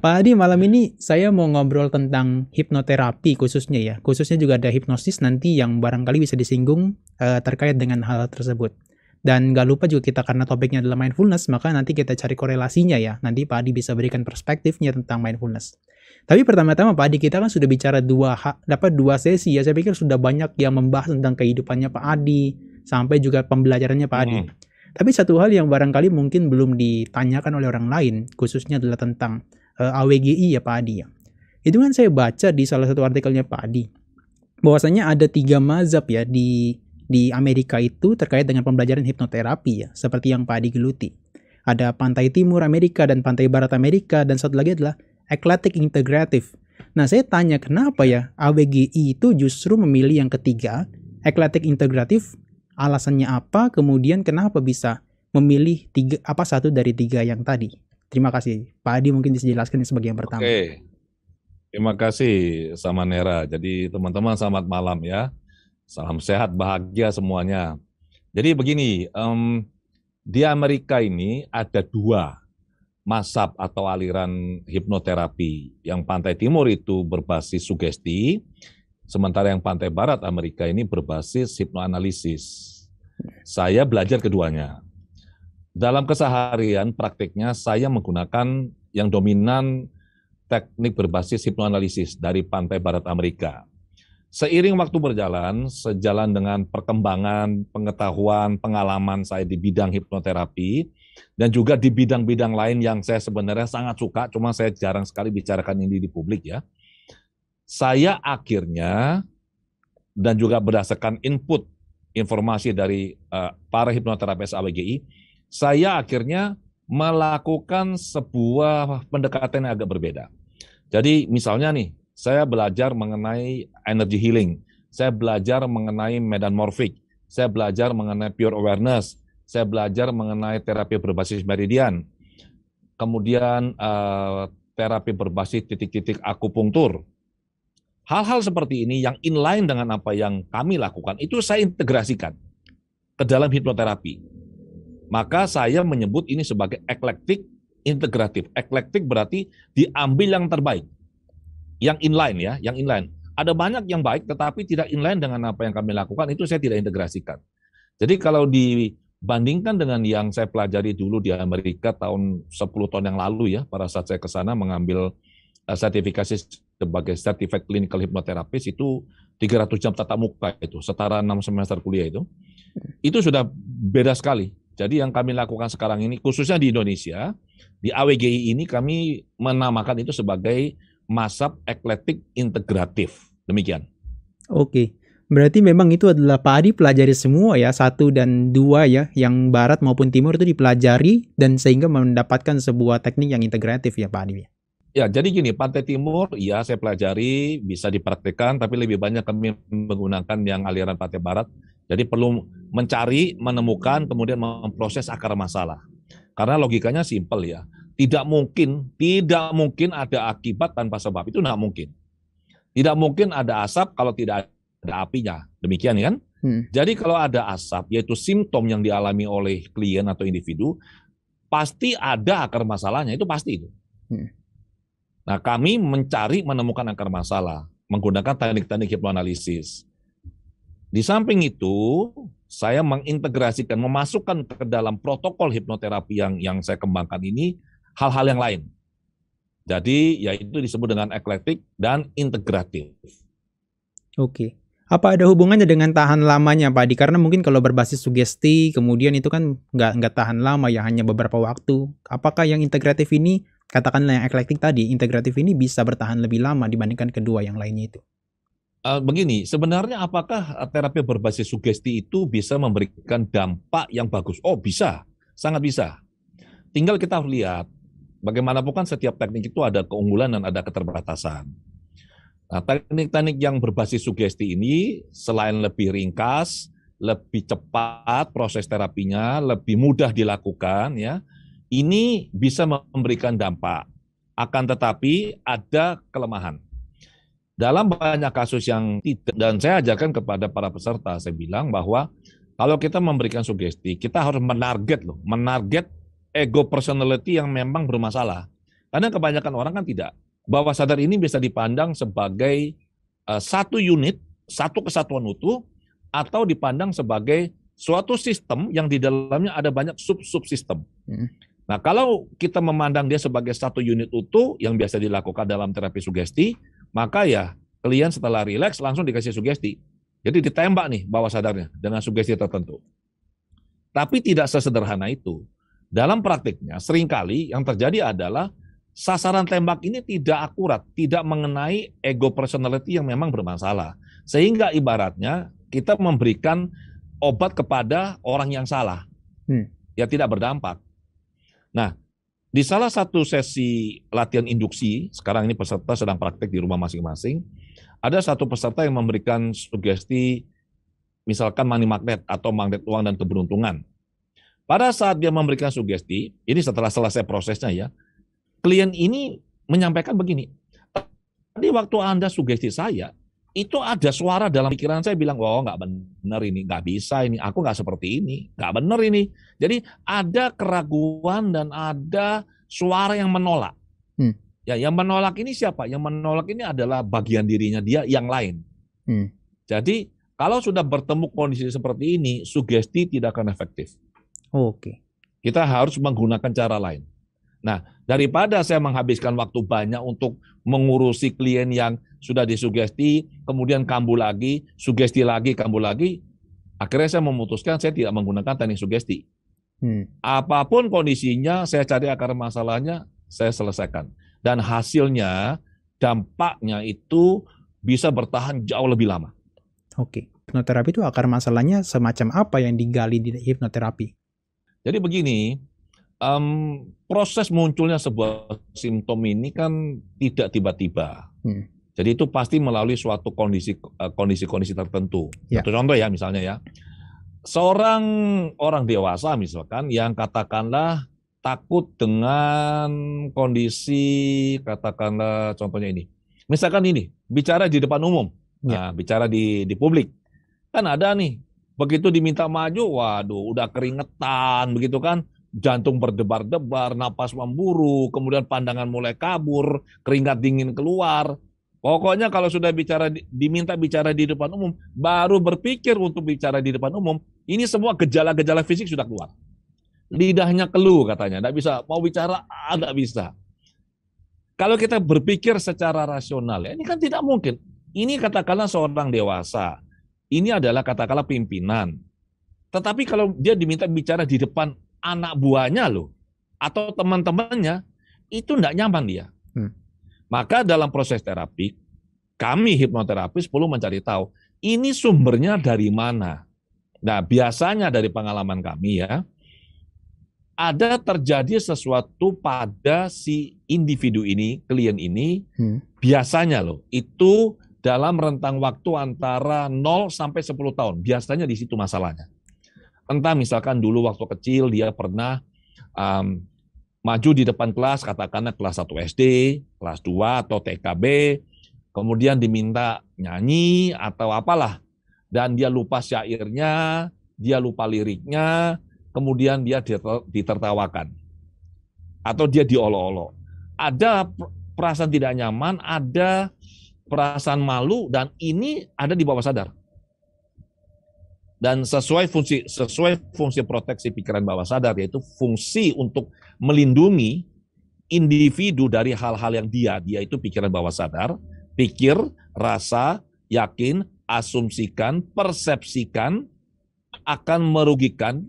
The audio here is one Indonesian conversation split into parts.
Pak Adi, malam ini saya mau ngobrol tentang hipnoterapi khususnya ya. Khususnya juga ada hipnosis nanti yang barangkali bisa disinggung terkait dengan hal tersebut. Dan nggak lupa juga kita karena topiknya adalah mindfulness, maka nanti kita cari korelasinya ya. Nanti Pak Adi bisa berikan perspektifnya tentang mindfulness. Tapi pertama-tama Pak Adi, kita kan sudah bicara dapat dua sesi ya. Saya pikir sudah banyak yang membahas tentang kehidupannya Pak Adi, sampai juga pembelajarannya Pak Adi. Tapi satu hal yang barangkali mungkin belum ditanyakan oleh orang lain, khususnya adalah tentang AWGI ya Pak Adi ya. Itu kan saya baca di salah satu artikelnya Pak Adi, bahwasanya ada 3 mazhab ya di Amerika itu terkait dengan pembelajaran hipnoterapi ya, seperti yang Pak Adi geluti. Ada pantai timur Amerika dan pantai barat Amerika, dan satu lagi adalah eclectic integrative. Nah saya tanya kenapa ya AWGI itu justru memilih yang ketiga, eclectic integrative, alasannya apa, kemudian kenapa bisa memilih satu dari 3 yang tadi. Terima kasih. Pak Adi mungkin bisa jelaskan sebagai yang pertama. Oke, terima kasih Samanera. Jadi teman-teman selamat malam ya. Salam sehat, bahagia semuanya. Jadi begini, di Amerika ini ada 2 mazhab atau aliran hipnoterapi. Yang pantai timur itu berbasis sugesti, sementara yang pantai barat Amerika ini berbasis hipnoanalisis. Saya belajar keduanya. Dalam keseharian praktiknya saya menggunakan yang dominan teknik berbasis hipnoanalisis dari pantai barat Amerika. Seiring waktu berjalan, sejalan dengan perkembangan, pengetahuan, pengalaman saya di bidang hipnoterapi, dan juga di bidang-bidang lain yang saya sebenarnya sangat suka, cuma saya jarang sekali bicarakan ini di publik ya. Saya akhirnya, dan juga berdasarkan input informasi dari para hipnoterapis AWGI, saya akhirnya melakukan sebuah pendekatan yang agak berbeda. Jadi misalnya nih, saya belajar mengenai energy healing, saya belajar mengenai medan morfik, saya belajar mengenai pure awareness, saya belajar mengenai terapi berbasis meridian, kemudian terapi berbasis titik-titik akupunktur. Hal-hal seperti ini yang inline dengan apa yang kami lakukan, itu saya integrasikan ke dalam hipnoterapi. Maka saya menyebut ini sebagai eclectic integratif. Eclectic berarti diambil yang terbaik. Yang inline ya, yang inline. Ada banyak yang baik tetapi tidak inline dengan apa yang kami lakukan, itu saya tidak integrasikan. Jadi kalau dibandingkan dengan yang saya pelajari dulu di Amerika tahun 10 tahun yang lalu ya, pada saat saya ke sana mengambil sertifikasi sebagai Certified Clinical Hypnotherapist, itu 300 jam tatap muka itu, setara 6 semester kuliah itu sudah beda sekali. Jadi yang kami lakukan sekarang ini, khususnya di Indonesia, di AWGI ini kami menamakan itu sebagai mazhab eclectic integratif. Demikian. Oke, berarti memang itu adalah Pak Adi pelajari semua ya, 1 dan 2 ya, yang barat maupun timur itu dipelajari, dan sehingga mendapatkan sebuah teknik yang integratif ya Pak Adi. Ya, jadi gini, pantai timur, ya saya pelajari, bisa dipraktikkan, tapi lebih banyak kami menggunakan yang aliran pantai barat. Jadi perlu mencari, menemukan, kemudian memproses akar masalah. Karena logikanya simpel ya. Tidak mungkin ada akibat tanpa sebab. Itu tidak mungkin. Tidak mungkin ada asap kalau tidak ada apinya. Demikian kan? Jadi kalau ada asap, yaitu simptom yang dialami oleh klien atau individu, pasti ada akar masalahnya. Itu pasti itu. Nah, kami mencari, menemukan akar masalah menggunakan teknik-teknik hipnoanalisis. Di samping itu, saya mengintegrasikan, memasukkan ke dalam protokol hipnoterapi yang saya kembangkan ini hal-hal yang lain. Jadi, yaitu disebut dengan eclectic dan integratif. Oke. Apa ada hubungannya dengan tahan lamanya, Pak Adi? Karena mungkin kalau berbasis sugesti, kemudian itu kan nggak tahan lama ya, hanya beberapa waktu. Apakah yang integratif ini, katakanlah yang eclectic tadi, integratif ini bisa bertahan lebih lama dibandingkan kedua yang lainnya itu? Begini, sebenarnya apakah terapi berbasis sugesti itu bisa memberikan dampak yang bagus? Oh bisa, sangat bisa. Tinggal kita harus lihat, bagaimanapun kan setiap teknik itu ada keunggulan dan ada keterbatasan. Nah, teknik-teknik yang berbasis sugesti ini selain lebih ringkas, lebih cepat proses terapinya, lebih mudah dilakukan ya, ini bisa memberikan dampak. Akan tetapi ada kelemahan. Dalam banyak kasus yang tidak, dan saya ajarkan kepada para peserta, saya bilang bahwa kalau kita memberikan sugesti, kita harus menarget ego personality yang memang bermasalah. Karena kebanyakan orang kan tidak. Bawah sadar ini bisa dipandang sebagai satu unit, satu kesatuan utuh, atau dipandang sebagai suatu sistem yang di dalamnya ada banyak sub-subsistem. Nah, kalau kita memandang dia sebagai satu unit utuh yang biasa dilakukan dalam terapi sugesti, maka ya klien setelah rileks langsung dikasih sugesti. Jadi ditembak nih bawah sadarnya dengan sugesti tertentu. Tapi tidak sesederhana itu. Dalam praktiknya, seringkali yang terjadi adalah sasaran tembak ini tidak akurat, tidak mengenai ego personality yang memang bermasalah. Sehingga ibaratnya kita memberikan obat kepada orang yang salah, ya tidak berdampak. Nah, di salah satu sesi latihan induksi, sekarang ini peserta sedang praktek di rumah masing-masing, ada satu peserta yang memberikan sugesti, misalkan money magnet atau magnet uang dan keberuntungan. Pada saat dia memberikan sugesti, ini setelah selesai prosesnya ya, klien ini menyampaikan begini, tadi waktu Anda sugesti saya, itu ada suara dalam pikiran saya bilang, oh nggak benar ini, nggak bisa ini, aku nggak seperti ini, nggak benar ini. Jadi ada keraguan dan ada suara yang menolak. Ya, yang menolak ini siapa? Yang menolak ini adalah bagian dirinya dia yang lain. Jadi kalau sudah bertemu kondisi seperti ini, sugesti tidak akan efektif. Oke. Kita harus menggunakan cara lain. Nah, daripada saya menghabiskan waktu banyak untuk mengurusi klien yang sudah disugesti, kemudian kambuh lagi, sugesti lagi, kambuh lagi, akhirnya saya memutuskan saya tidak menggunakan teknik sugesti. Apapun kondisinya, saya cari akar masalahnya, saya selesaikan. Dan hasilnya, dampaknya itu bisa bertahan jauh lebih lama. Oke. Hipnoterapi itu akar masalahnya semacam apa yang digali di hipnoterapi? Jadi begini, proses munculnya sebuah simptom ini kan tidak tiba-tiba. Jadi itu pasti melalui suatu kondisi tertentu. Ya. Satu contoh ya misalnya ya, seorang orang dewasa misalkan yang katakanlah takut dengan kondisi, katakanlah contohnya ini. Misalkan ini, bicara di depan umum, nah, bicara di publik. Kan ada nih, begitu diminta maju, waduh udah keringetan begitu kan, jantung berdebar-debar, napas memburu, kemudian pandangan mulai kabur, keringat dingin keluar. Pokoknya kalau sudah diminta bicara di depan umum, baru berpikir untuk bicara di depan umum, ini semua gejala-gejala fisik sudah keluar. Lidahnya keluh katanya, tidak bisa, mau bicara tidak bisa. Kalau kita berpikir secara rasional, ya, ini kan tidak mungkin. Ini katakanlah seorang dewasa, ini adalah katakanlah pimpinan. Tetapi kalau dia diminta bicara di depan anak buahnya loh, atau teman-temannya, itu tidak nyaman dia. Maka dalam proses terapi, kami hipnoterapis perlu mencari tahu, ini sumbernya dari mana. Nah, biasanya dari pengalaman kami ya, ada terjadi sesuatu pada si individu ini, klien ini, biasanya loh, itu dalam rentang waktu antara 0 sampai 10 tahun. Biasanya di situ masalahnya. Entah misalkan dulu waktu kecil dia pernah maju di depan kelas, katakanlah kelas 1 SD, kelas 2 atau TKB, kemudian diminta nyanyi atau apalah, dan dia lupa syairnya, dia lupa liriknya, kemudian dia ditertawakan, atau dia diolok-olok. Ada perasaan tidak nyaman, ada perasaan malu, dan ini ada di bawah sadar. Dan sesuai fungsi proteksi pikiran bawah sadar, yaitu fungsi untuk melindungi individu dari hal-hal yang dia itu pikiran bawah sadar, pikir, rasa, yakin, asumsikan, persepsikan, akan merugikan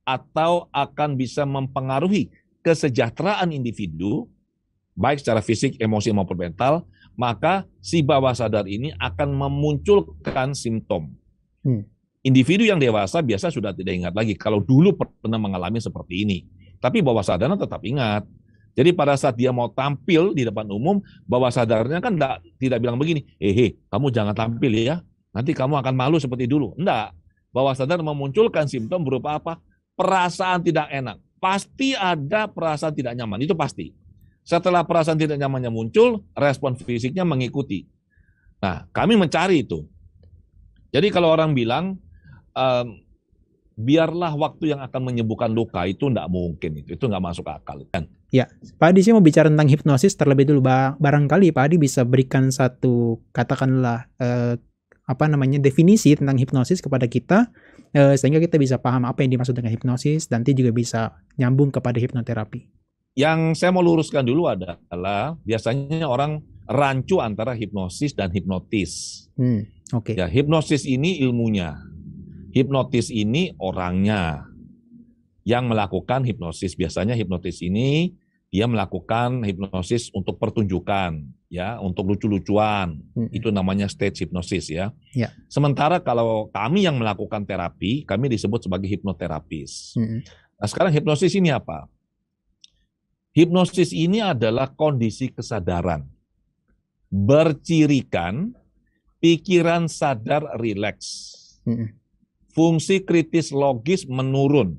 atau akan bisa mempengaruhi kesejahteraan individu, baik secara fisik, emosi maupun mental, maka si bawah sadar ini akan memunculkan simptom. Individu yang dewasa biasa sudah tidak ingat lagi kalau dulu pernah mengalami seperti ini. Tapi bawah sadarnya tetap ingat. Jadi pada saat dia mau tampil di depan umum, bawah sadarnya kan tidak bilang begini, kamu jangan tampil ya, nanti kamu akan malu seperti dulu. Enggak. Bawah sadar memunculkan simptom berupa apa? Perasaan tidak enak. Pasti ada perasaan tidak nyaman, itu pasti. Setelah perasaan tidak nyamannya muncul, respon fisiknya mengikuti. Nah, kami mencari itu. Jadi kalau orang bilang, biarlah waktu yang akan menyembuhkan luka, itu tidak mungkin, itu nggak masuk akal. Dan Ya, Pak Adi sih mau bicara tentang hipnosis terlebih dulu. Barangkali Pak Adi bisa berikan satu, katakanlah, definisi tentang hipnosis kepada kita, sehingga kita bisa paham apa yang dimaksud dengan hipnosis, nanti juga bisa nyambung kepada hipnoterapi. Yang saya mau luruskan dulu adalah biasanya orang rancu antara hipnosis dan hipnotis. Oke. Ya, hipnosis ini ilmunya, hipnotis ini orangnya yang melakukan hipnosis. Biasanya hipnotis ini dia melakukan hipnosis untuk pertunjukan, ya, untuk lucu-lucuan. Itu namanya stage hipnosis, ya. Sementara kalau kami yang melakukan terapi, kami disebut sebagai hipnoterapis. Nah, sekarang hipnosis ini apa? Hipnosis ini adalah kondisi kesadaran. Bercirikan pikiran sadar rileks. Fungsi kritis logis menurun.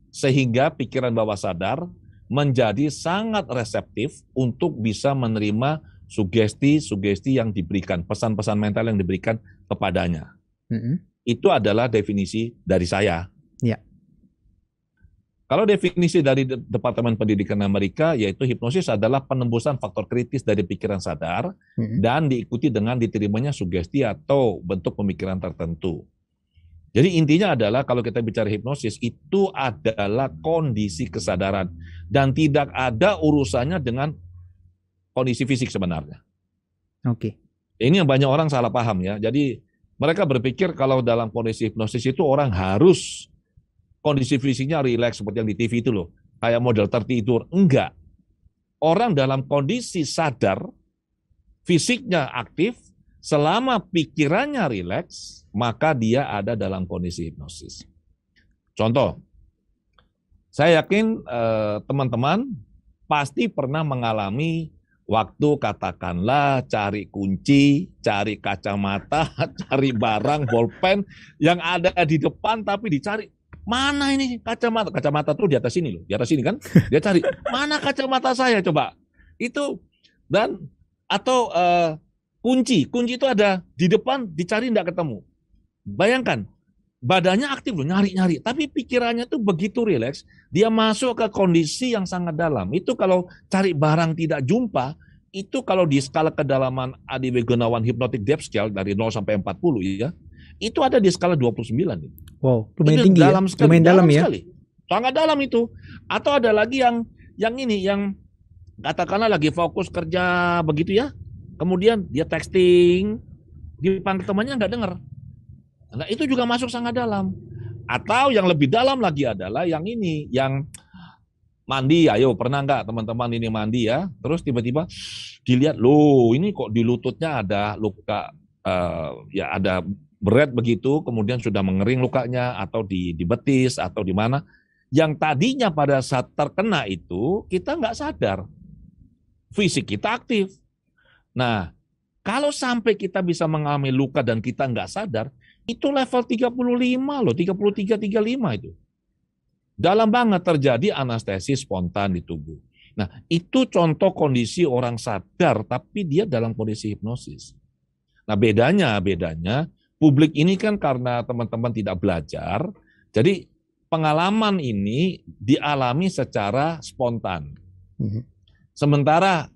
Sehingga pikiran bawah sadar menjadi sangat reseptif untuk bisa menerima sugesti-sugesti yang diberikan, pesan-pesan mental yang diberikan kepadanya. Itu adalah definisi dari saya. Kalau definisi dari Departemen Pendidikan Amerika, yaitu hipnosis adalah penembusan faktor kritis dari pikiran sadar dan diikuti dengan diterimanya sugesti atau bentuk pemikiran tertentu. Jadi intinya adalah kalau kita bicara hipnosis, itu adalah kondisi kesadaran dan tidak ada urusannya dengan kondisi fisik sebenarnya. Oke. Ini yang banyak orang salah paham, ya. Jadi mereka berpikir kalau dalam kondisi hipnosis itu orang harus kondisi fisiknya rileks seperti yang di TV itu loh, kayak model tertidur. Enggak. Orang dalam kondisi sadar, fisiknya aktif, selama pikirannya rileks, maka dia ada dalam kondisi hipnosis. Contoh, saya yakin teman-teman pasti pernah mengalami waktu katakanlah cari kunci, cari kacamata, cari barang, bolpen yang ada di depan tapi dicari. Mana ini kacamata? Kacamata tuh di atas sini loh, di atas sini kan? Dia cari, mana kacamata saya coba? Itu, dan atau kunci itu ada di depan, dicari tidak ketemu. Bayangkan, badannya aktif loh, nyari-nyari, tapi pikirannya tuh begitu rileks, dia masuk ke kondisi yang sangat dalam. Itu kalau cari barang tidak jumpa, itu kalau di skala kedalaman Adi Gunawan Hypnotic Depth Scale dari 0 sampai 40 ya, itu ada di skala 29. Wow, lumayan tinggi dalam ya. Sekali, lumayan dalam ya. Sekali. Sangat dalam itu. Atau ada lagi yang katakanlah lagi fokus kerja begitu ya, kemudian dia texting, dipanggil temannya nggak dengar. Nah, itu juga masuk sangat dalam. Atau yang lebih dalam lagi adalah yang ini, yang mandi. Ayo, pernah nggak teman-teman ini mandi ya? Terus tiba-tiba dilihat, loh ini kok di lututnya ada luka, ya ada berat begitu, kemudian sudah mengering lukanya, atau di betis, atau di mana. Yang tadinya pada saat terkena itu, kita nggak sadar. Fisik kita aktif. Nah, kalau sampai kita bisa mengalami luka dan kita nggak sadar, itu level 35 loh, 33, 35 itu. Dalam banget terjadi anestesis spontan di tubuh. Nah, itu contoh kondisi orang sadar, tapi dia dalam kondisi hipnosis. Nah, bedanya, publik ini kan karena teman-teman tidak belajar, jadi pengalaman ini dialami secara spontan. Sementara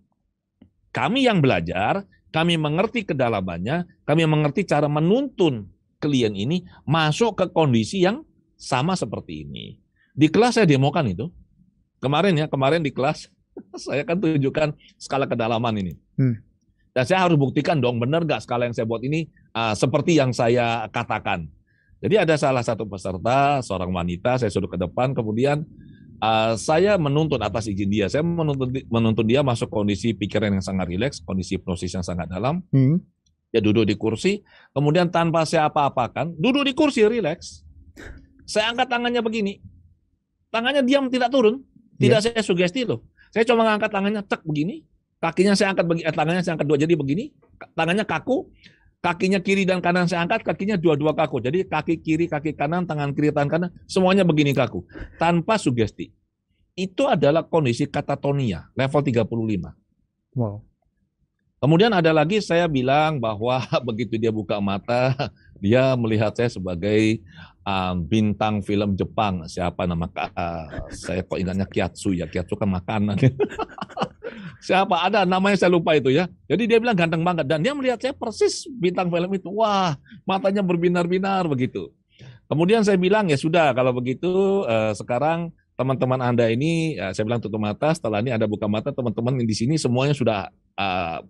kami yang belajar, kami mengerti kedalamannya, kami mengerti cara menuntun klien ini masuk ke kondisi yang sama seperti ini. Di kelas saya demokan itu. Kemarin di kelas saya kan tunjukkan skala kedalaman ini. Dan saya harus buktikan dong benar nggak skala yang saya buat ini seperti yang saya katakan. Jadi ada salah satu peserta, seorang wanita, saya suruh ke depan, kemudian saya menuntun atas izin dia. Saya menuntun dia masuk kondisi pikiran yang sangat rileks, kondisi hipnosis yang sangat dalam. Dia duduk di kursi, kemudian tanpa saya apa-apakan, duduk di kursi rileks. Saya angkat tangannya begini. Tangannya diam, tidak turun. Tidak saya sugesti loh. Saya cuma ngangkat tangannya cek begini. Kakinya saya angkat tangannya saya angkat dua, jadi begini. Tangannya kaku. Kakinya kiri dan kanan saya angkat, kakinya dua-dua kaku. Jadi kaki kiri, kaki kanan, tangan kiri, tangan kanan, semuanya begini kaku. Tanpa sugesti. Itu adalah kondisi katatonia, level 35. Wow. Kemudian ada lagi saya bilang bahwa begitu dia buka mata, dia melihat saya sebagai bintang film Jepang. Siapa nama saya kok ingatnya Kiatsu ya. Kiatsu kan makanan. Siapa ada namanya saya lupa itu ya. Jadi dia bilang ganteng banget dan dia melihat saya persis bintang film itu. Wah, matanya berbinar-binar begitu. Kemudian saya bilang ya sudah kalau begitu sekarang teman-teman Anda ini saya bilang tutup mata. Setelah ini Anda buka mata, teman-teman di sini semuanya sudah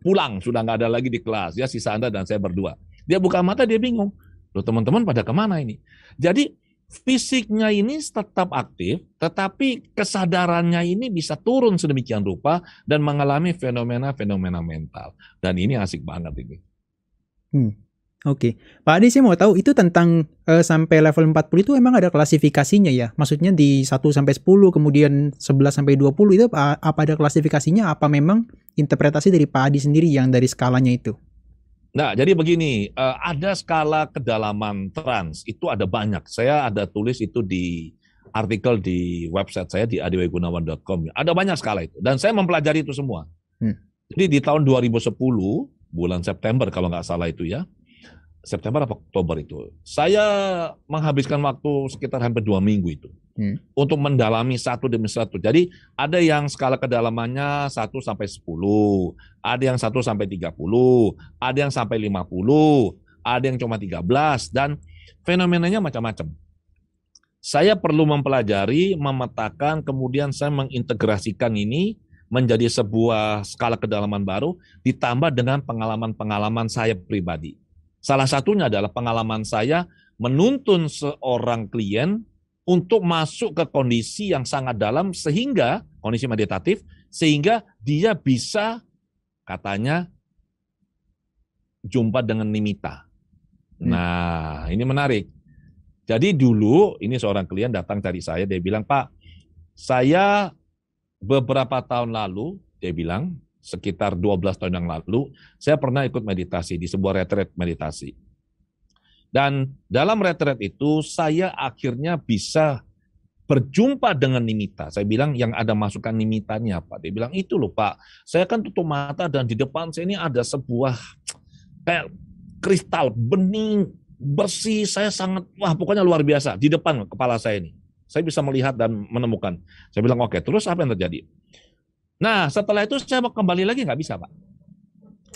pulang, sudah nggak ada lagi di kelas. Ya sisa Anda dan saya berdua. Dia buka mata, dia bingung. Loh teman-teman pada kemana ini? Jadi fisiknya ini tetap aktif, tetapi kesadarannya ini bisa turun sedemikian rupa dan mengalami fenomena-fenomena mental. Dan ini asik banget ini. Oke. Pak Adi, saya mau tahu itu tentang sampai level 40 itu emang ada klasifikasinya ya? Maksudnya di 1 sampai 10, kemudian 11 sampai 20 itu apa ada klasifikasinya? Apa memang interpretasi dari Pak Adi sendiri yang dari skalanya itu? Nah, jadi begini, ada skala kedalaman trans, itu ada banyak. Saya ada tulis itu di artikel di website saya di adiwegunawan.com. Ada banyak skala itu, dan saya mempelajari itu semua. Jadi di tahun 2010, bulan September kalau nggak salah itu ya, September atau Oktober itu, saya menghabiskan waktu sekitar hampir 2 minggu itu untuk mendalami satu demi satu. Jadi ada yang skala kedalamannya 1 sampai 10, ada yang 1 sampai 30, ada yang sampai 50, ada yang cuma 13, dan fenomenanya macam-macam. Saya perlu mempelajari, memetakan, kemudian saya mengintegrasikan ini menjadi sebuah skala kedalaman baru, ditambah dengan pengalaman-pengalaman saya pribadi. Salah satunya adalah pengalaman saya menuntun seorang klien untuk masuk ke kondisi yang sangat dalam sehingga kondisi meditatif sehingga dia bisa katanya jumpa dengan nimitta. Nah, ini menarik. Jadi dulu ini seorang klien datang cari saya, dia bilang, "Pak, saya beberapa tahun lalu," dia bilang, sekitar 12 tahun yang lalu, saya pernah ikut meditasi di sebuah retreat meditasi. Dan dalam retreat itu, saya akhirnya bisa berjumpa dengan nimitta. Saya bilang, yang ada masukan nimittanya apa? Dia bilang, itu loh Pak, saya kan tutup mata dan di depan saya ini ada sebuah kayak kristal, bening, bersih, saya sangat, wah pokoknya luar biasa, di depan kepala saya ini. Saya bisa melihat dan menemukan. Saya bilang, oke, terus apa yang terjadi? Nah, setelah itu saya mau kembali lagi nggak bisa, Pak.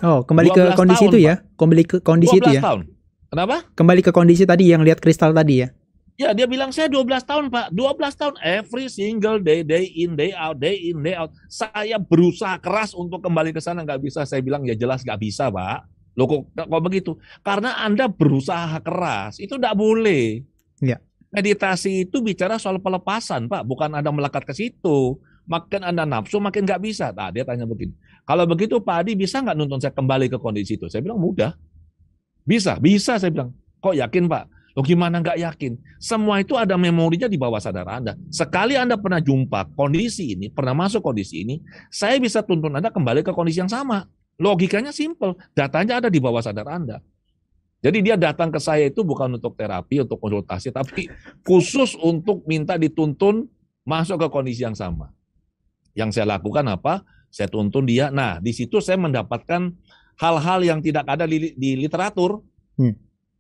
Oh, kembali ke kondisi tahun, itu ya? Pak. Kembali ke kondisi 12 itu ya? tahun. Kenapa? Kembali ke kondisi tadi yang lihat kristal tadi ya? Ya, dia bilang saya 12 tahun, Pak. 12 tahun every single day, day in, day out, day in, day out. Saya berusaha keras untuk kembali ke sana, nggak bisa. Saya bilang, ya jelas nggak bisa, Pak. Loh kok begitu? Karena Anda berusaha keras, itu nggak boleh. Ya. Meditasi itu bicara soal pelepasan, Pak. Bukan Anda melekat ke situ. Makin Anda nafsu, makin nggak bisa. Nah, dia tanya begini, kalau begitu Pak Adi bisa nggak nuntun saya kembali ke kondisi itu? Saya bilang, mudah. Bisa saya bilang. Kok yakin Pak? Loh gimana nggak yakin? Semua itu ada memorinya di bawah sadar Anda. Sekali Anda pernah jumpa kondisi ini, pernah masuk kondisi ini, saya bisa tuntun Anda kembali ke kondisi yang sama. Logikanya simple, datanya ada di bawah sadar Anda. Jadi dia datang ke saya itu bukan untuk terapi, untuk konsultasi, tapi khusus untuk minta dituntun masuk ke kondisi yang sama. Yang saya lakukan apa? Saya tuntun dia. Nah, di situ saya mendapatkan hal-hal yang tidak ada di literatur.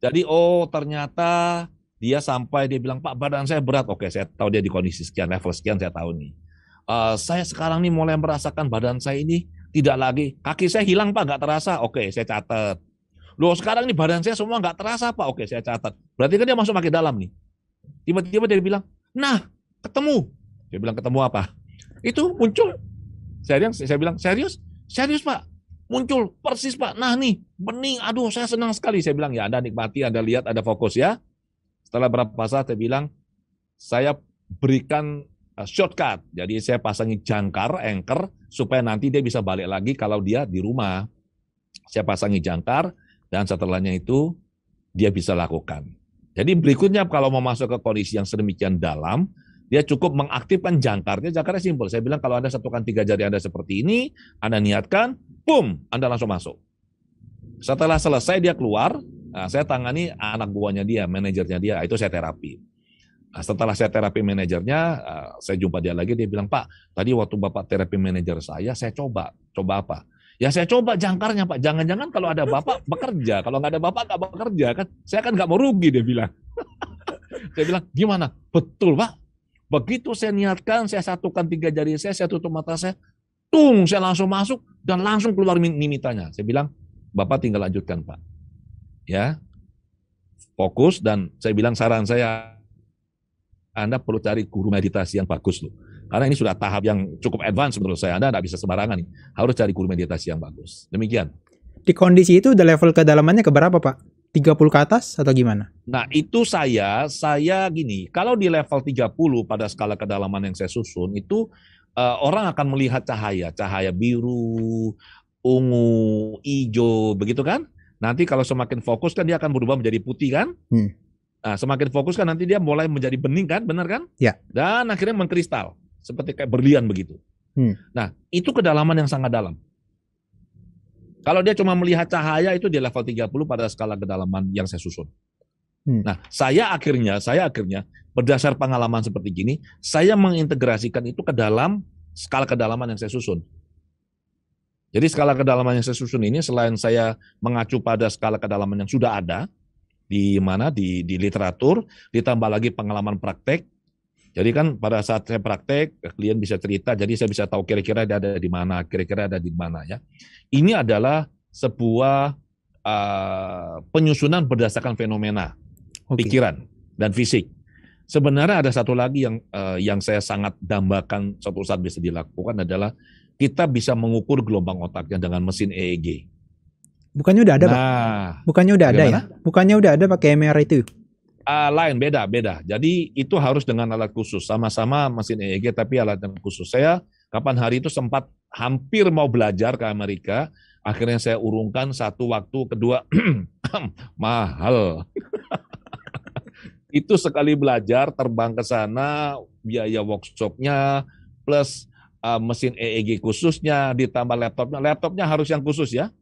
Jadi, oh ternyata dia sampai, dia bilang, Pak badan saya berat. Oke, saya tahu dia di kondisi sekian, level sekian saya tahu nih. Saya sekarang nih mulai merasakan badan saya ini tidak lagi, kaki saya hilang Pak, nggak terasa. Oke, saya catat. Loh sekarang nih badan saya semua nggak terasa Pak. Oke, saya catat. Berarti kan dia masuk makin dalam nih. Tiba-tiba dia bilang, nah ketemu. Dia bilang, ketemu apa? Itu muncul. Saya bilang, serius Pak, muncul persis Pak. Nah nih bening, aduh saya senang sekali. Saya bilang, ya Anda nikmati, Anda lihat, ada fokus ya. Setelah berapa saat saya bilang, saya berikan shortcut. Jadi saya pasangi jangkar, anchor, supaya nanti dia bisa balik lagi kalau dia di rumah. Saya pasangi jangkar, dan setelahnya itu dia bisa lakukan. Jadi berikutnya kalau mau masuk ke kondisi yang sedemikian dalam, dia cukup mengaktifkan jangkarnya. Jangkarnya simpel. Saya bilang kalau Anda satukan 3 jari Anda seperti ini, Anda niatkan, boom, Anda langsung masuk. Setelah selesai dia keluar, nah, saya tangani anak buahnya dia, manajernya dia, itu saya terapi. Nah, setelah saya terapi manajernya, saya jumpa dia lagi, dia bilang, Pak, tadi waktu Bapak terapi manajer saya coba apa? Ya saya coba jangkarnya Pak, jangan-jangan kalau ada Bapak bekerja, kalau nggak ada Bapak nggak bekerja kan, saya kan nggak mau rugi dia bilang. Saya bilang, gimana? Betul Pak. Begitu saya niatkan, saya satukan 3 jari saya tutup mata saya, saya langsung masuk dan langsung keluar nimitanya. Saya bilang, Bapak tinggal lanjutkan Pak. Ya, fokus dan saya bilang saran saya, Anda perlu cari guru meditasi yang bagus loh. Karena ini sudah tahap yang cukup advance menurut saya. Anda tidak bisa sembarangan nih. Harus cari guru meditasi yang bagus. Demikian. Di kondisi itu udah level kedalamannya ke berapa, Pak? 30 ke atas atau gimana? Nah, itu saya gini, kalau di level 30 pada skala kedalaman yang saya susun, itu orang akan melihat cahaya biru, ungu, hijau, begitu kan? Nanti kalau semakin fokus kan dia akan berubah menjadi putih kan? Nah, semakin fokus kan nanti dia mulai menjadi bening kan, benar kan? Ya. Dan akhirnya mengkristal, seperti kayak berlian begitu. Nah, itu kedalaman yang sangat dalam. Kalau dia cuma melihat cahaya itu di level 30 pada skala kedalaman yang saya susun. Nah, saya akhirnya berdasar pengalaman seperti gini, saya mengintegrasikan itu ke dalam skala kedalaman yang saya susun. Jadi skala kedalaman yang saya susun ini selain saya mengacu pada skala kedalaman yang sudah ada di mana di literatur, ditambah lagi pengalaman praktek. Jadi kan pada saat saya praktek, klien bisa cerita, jadi saya bisa tahu kira-kira dia ada di mana, kira-kira ada di mana ya. Ini adalah sebuah penyusunan berdasarkan fenomena, pikiran dan fisik. Sebenarnya ada satu lagi yang saya sangat dambakan suatu saat bisa dilakukan adalah kita bisa mengukur gelombang otaknya dengan mesin EEG. Bukannya udah ada, Pak? Bukannya udah ada ya? Bukannya udah ada pakai MR itu? Lain, beda. Jadi itu harus dengan alat khusus, sama-sama mesin EEG tapi alat yang khusus. Saya kapan hari itu sempat hampir mau belajar ke Amerika, akhirnya saya urungkan satu waktu, kedua mahal. Itu sekali belajar, terbang ke sana, biaya workshopnya, plus mesin EEG khususnya, ditambah laptopnya harus yang khusus ya.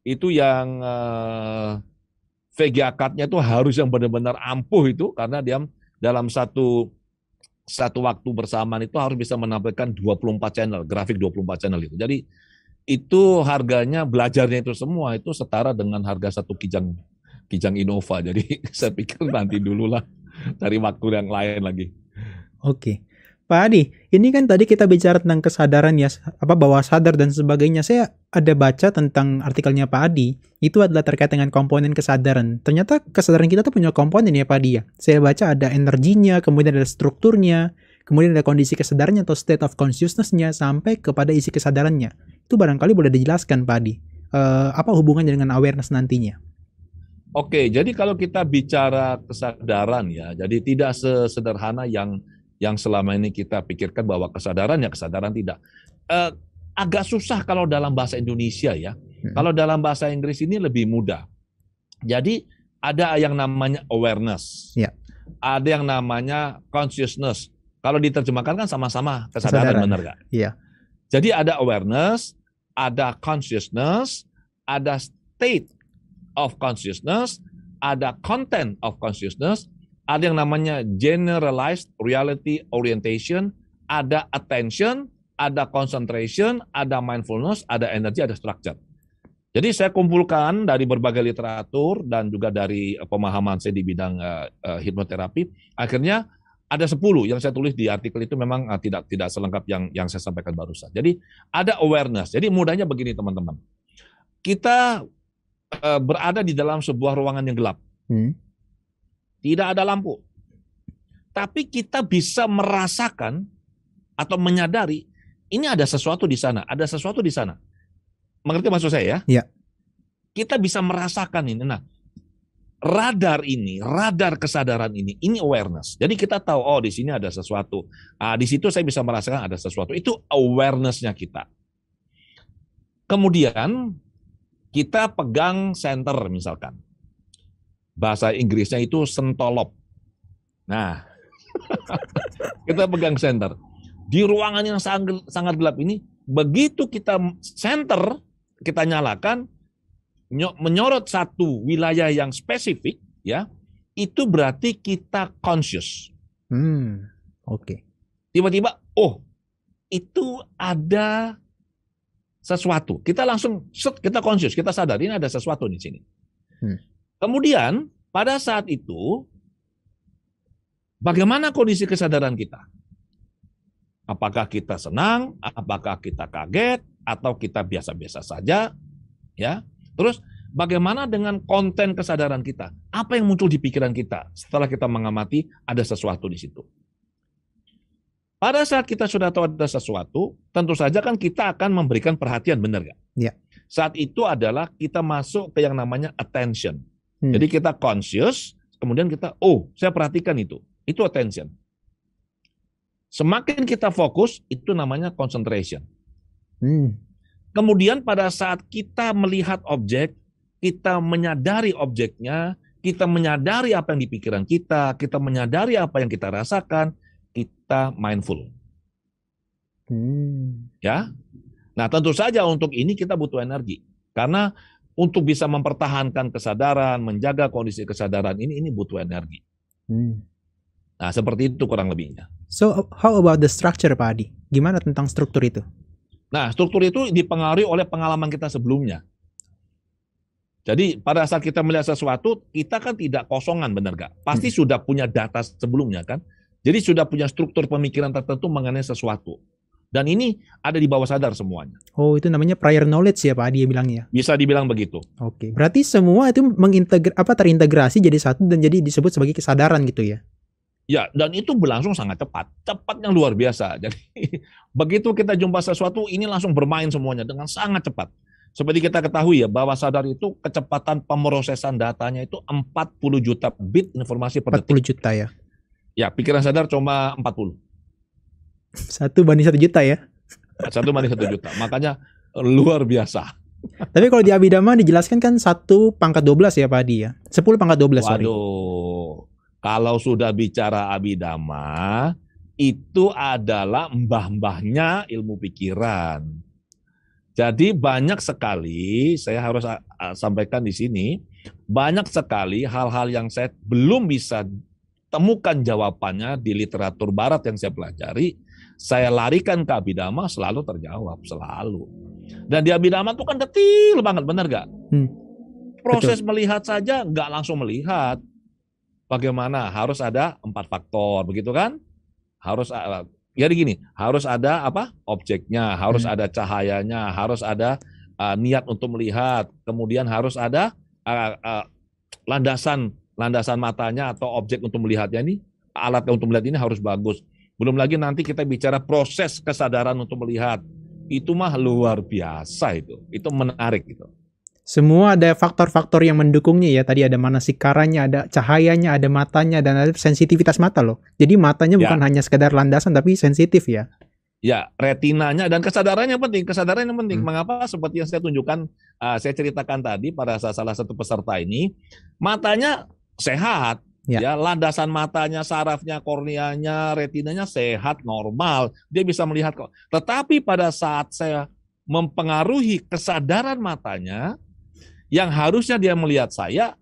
Itu yang VGA card-nya itu harus yang benar-benar ampuh itu, karena dia dalam satu waktu bersamaan itu harus bisa menampilkan 24 channel, grafik 24 channel itu. Jadi itu harganya, belajarnya itu semua itu setara dengan harga satu kijang Innova. Jadi saya pikir nanti dulu lah, cari waktu yang lain lagi. Oke. Pak Adi, ini kan tadi kita bicara tentang kesadaran ya, bawah sadar dan sebagainya. Saya ada baca tentang artikelnya Pak Adi, itu adalah terkait dengan komponen kesadaran. Ternyata kesadaran kita tuh punya komponen ya Pak Adi ya. Saya baca ada energinya, kemudian ada strukturnya, kemudian ada kondisi kesadarannya atau state of consciousness-nya, sampai kepada isi kesadarannya. Itu barangkali boleh dijelaskan Pak Adi. Apa hubungannya dengan awareness nantinya? Oke, jadi kalau kita bicara kesadaran ya, jadi tidak sesederhana yang selama ini kita pikirkan bahwa kesadaran ya kesadaran tidak. Agak susah kalau dalam bahasa Indonesia ya. Kalau dalam bahasa Inggris ini lebih mudah. Jadi ada yang namanya awareness. Ya. Ada yang namanya consciousness. Kalau diterjemahkan kan sama-sama kesadaran, benar nggak? Iya. Jadi ada awareness, ada consciousness, ada state of consciousness, ada content of consciousness, ada yang namanya generalized reality orientation, ada attention, ada concentration, ada mindfulness, ada energy, ada structure. Jadi saya kumpulkan dari berbagai literatur dan juga dari pemahaman saya di bidang hipnoterapi. Akhirnya ada 10 yang saya tulis di artikel itu, memang tidak selengkap yang saya sampaikan barusan. Jadi ada awareness. Jadi mudahnya begini teman-teman. Kita berada di dalam sebuah ruangan yang gelap. Tidak ada lampu. Tapi kita bisa merasakan atau menyadari ini ada sesuatu di sana, ada sesuatu di sana. Mengerti maksud saya ya? Iya. Kita bisa merasakan ini. Nah, radar kesadaran ini awareness. Jadi kita tahu, oh di sini ada sesuatu. Di situ saya bisa merasakan ada sesuatu. Itu awareness-nya kita. Kemudian kita pegang center misalkan. Bahasa Inggrisnya itu sentolop. Nah, kita pegang center. Di ruangan yang sangat gelap ini, begitu kita center, kita nyalakan, menyorot satu wilayah yang spesifik, ya, itu berarti kita conscious. Oke. Tiba-tiba, oh, itu ada sesuatu. Kita langsung kita conscious, kita sadar ini ada sesuatu di sini. Hmm. Kemudian pada saat itu bagaimana kondisi kesadaran kita? Apakah kita senang, apakah kita kaget, atau kita biasa-biasa saja? Ya. Terus bagaimana dengan konten kesadaran kita? Apa yang muncul di pikiran kita setelah kita mengamati ada sesuatu di situ? Pada saat kita sudah tahu ada sesuatu, tentu saja kan kita akan memberikan perhatian, benar nggak? Ya. Saat itu adalah kita masuk ke yang namanya attention. Jadi kita conscious, kemudian kita, saya perhatikan itu. Itu attention. Semakin kita fokus, itu namanya concentration. Kemudian pada saat kita melihat objek, kita menyadari objeknya, kita menyadari apa yang di pikiran kita menyadari apa yang kita rasakan, kita mindful. Ya. Nah, tentu saja untuk ini kita butuh energi. Karena untuk bisa mempertahankan kesadaran, menjaga kondisi kesadaran ini butuh energi. Nah, seperti itu kurang lebihnya. So, how about the structure, Pak Adi? Gimana tentang struktur itu? Nah, struktur itu dipengaruhi oleh pengalaman kita sebelumnya. Jadi, pada saat kita melihat sesuatu, kita kan tidak kosongan, benar nggak? Pasti sudah punya data sebelumnya, kan? Jadi, sudah punya struktur pemikiran tertentu mengenai sesuatu. Dan ini ada di bawah sadar semuanya. Oh, itu namanya prior knowledge ya, Pak Adi bilangnya? Bisa dibilang begitu. Oke, berarti semua itu terintegrasi jadi satu dan jadi disebut sebagai kesadaran gitu ya? Ya, dan itu berlangsung sangat cepat. Cepat yang luar biasa. Jadi, begitu kita jumpa sesuatu, ini langsung bermain semuanya dengan sangat cepat. Seperti kita ketahui ya, bawah sadar itu kecepatan pemrosesan datanya itu 40 juta bit informasi per detik. 40 juta ya? Ya, pikiran sadar cuma 40. 1/1 juta ya? 1/1 juta. Makanya luar biasa. Tapi kalau di Abhidhamma dijelaskan kan 1/12 ya Pak Adi ya? 10/12, sorry. Waduh, kalau sudah bicara Abhidhamma, itu adalah mbah-mbahnya ilmu pikiran. Jadi banyak sekali, saya harus sampaikan di sini, banyak sekali hal-hal yang saya belum bisa temukan jawabannya di literatur barat yang saya pelajari, saya larikan ke Abhidhamma, selalu terjawab, selalu. Dan di Abhidhamma itu kan detail banget, benar nggak? Proses melihat saja nggak langsung melihat. Bagaimana? Harus ada 4 faktor, begitu kan? Harus, jadi gini, harus ada apa? Objeknya, harus ada cahayanya, harus ada niat untuk melihat, kemudian harus ada landasan matanya atau objek untuk melihatnya ini, alat untuk melihat ini harus bagus. Belum lagi nanti kita bicara proses kesadaran untuk melihat. Itu mah luar biasa itu. Itu menarik gitu. Semua ada faktor-faktor yang mendukungnya ya. Tadi ada manasikaranya, ada cahayanya, ada matanya, dan ada sensitivitas mata loh. Jadi matanya bukan hanya sekedar landasan tapi sensitif ya. Ya, retinanya dan kesadarannya penting. Kesadaran yang penting. Mengapa? Seperti yang saya tunjukkan, saya ceritakan tadi pada salah satu peserta ini, matanya sehat. Ya, landasan matanya, sarafnya, korneanya, retinanya sehat, normal. Dia bisa melihat kok. Tetapi pada saat saya mempengaruhi kesadaran matanya, yang harusnya dia melihat saya,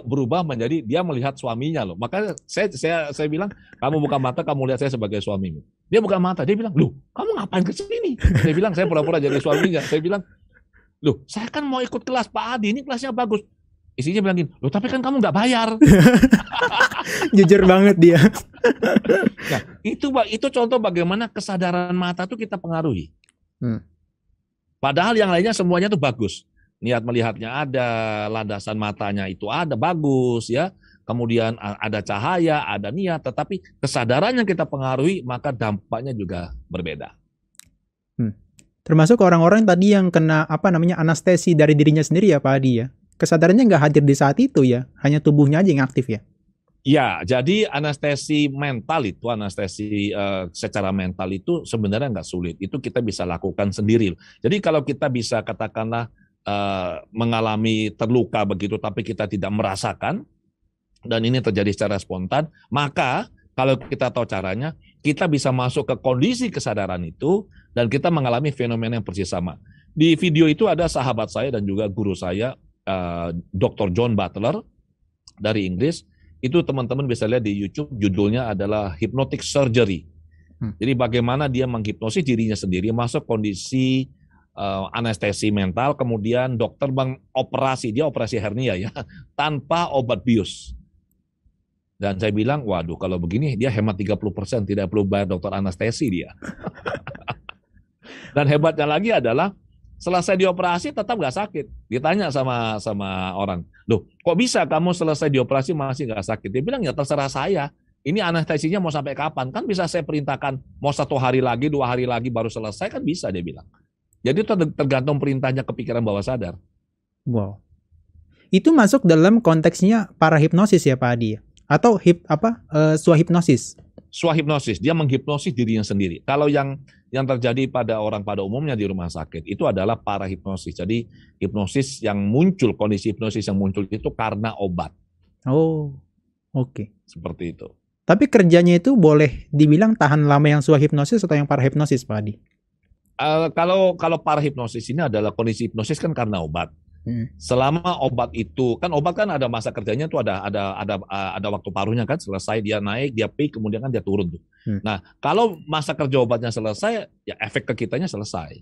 berubah menjadi dia melihat suaminya loh. Makanya saya bilang, kamu buka mata, kamu lihat saya sebagai suamimu. Dia buka mata, dia bilang, loh, kamu ngapain ke sini? Saya bilang, saya pura-pura jadi suaminya. Saya bilang, loh, saya kan mau ikut kelas Pak Adi, ini kelasnya bagus. Isinya bilang gini, loh tapi kan kamu nggak bayar. Jujur banget dia. Nah, itu contoh bagaimana kesadaran mata itu kita pengaruhi. Padahal yang lainnya semuanya tuh bagus. Niat melihatnya ada, landasan matanya itu ada, bagus ya. Kemudian ada cahaya, ada niat, tetapi kesadaran yang kita pengaruhi, maka dampaknya juga berbeda. Termasuk orang-orang tadi yang kena anestesi dari dirinya sendiri ya Pak Adi ya. Kesadarannya nggak hadir di saat itu ya, hanya tubuhnya aja yang aktif ya? Ya, jadi anestesi mental itu, secara mental itu sebenarnya nggak sulit. Itu kita bisa lakukan sendiri. Jadi kalau kita bisa katakanlah mengalami terluka begitu, tapi kita tidak merasakan, dan ini terjadi secara spontan, maka kalau kita tahu caranya, kita bisa masuk ke kondisi kesadaran itu, dan kita mengalami fenomena yang persis sama. Di video itu ada sahabat saya dan juga guru saya, Dr. John Butler dari Inggris. Itu teman-teman bisa lihat di YouTube, judulnya adalah Hypnotic Surgery. Jadi bagaimana dia menghipnosis dirinya sendiri masuk kondisi anestesi mental, kemudian dokter mengoperasi, dia operasi hernia ya, tanpa obat bius. Dan saya bilang, waduh kalau begini dia hemat 30%, tidak perlu bayar dokter anestesi dia. Dan hebatnya lagi adalah, selesai dioperasi tetap nggak sakit. Ditanya sama orang, loh kok bisa kamu selesai dioperasi masih nggak sakit? Dia bilang, ya terserah saya. Ini anestesinya mau sampai kapan? Kan bisa saya perintahkan mau 1 hari lagi, 2 hari lagi baru selesai, kan bisa, dia bilang. Jadi itu tergantung perintahnya ke pikiran bawah sadar. Wow. Itu masuk dalam konteksnya parahipnosis ya Pak Adi? Atau swahipnosis? Swahipnosis, dia menghipnosis dirinya sendiri. Kalau yang terjadi pada orang pada umumnya di rumah sakit itu adalah parahipnosis. Jadi hipnosis yang muncul, kondisi hipnosis yang muncul itu karena obat. Oh, oke. Seperti itu. Tapi kerjanya itu boleh dibilang tahan lama yang swahipnosis atau yang parahipnosis Pak Adi? Kalau parahipnosis ini adalah kondisi hipnosis kan karena obat. Selama obat itu, kan obat kan ada masa kerjanya tuh, ada waktu paruhnya kan, selesai dia naik, dia peak, kemudian kan dia turun tuh. Nah, kalau masa kerja obatnya selesai, ya efek ke kitanya selesai.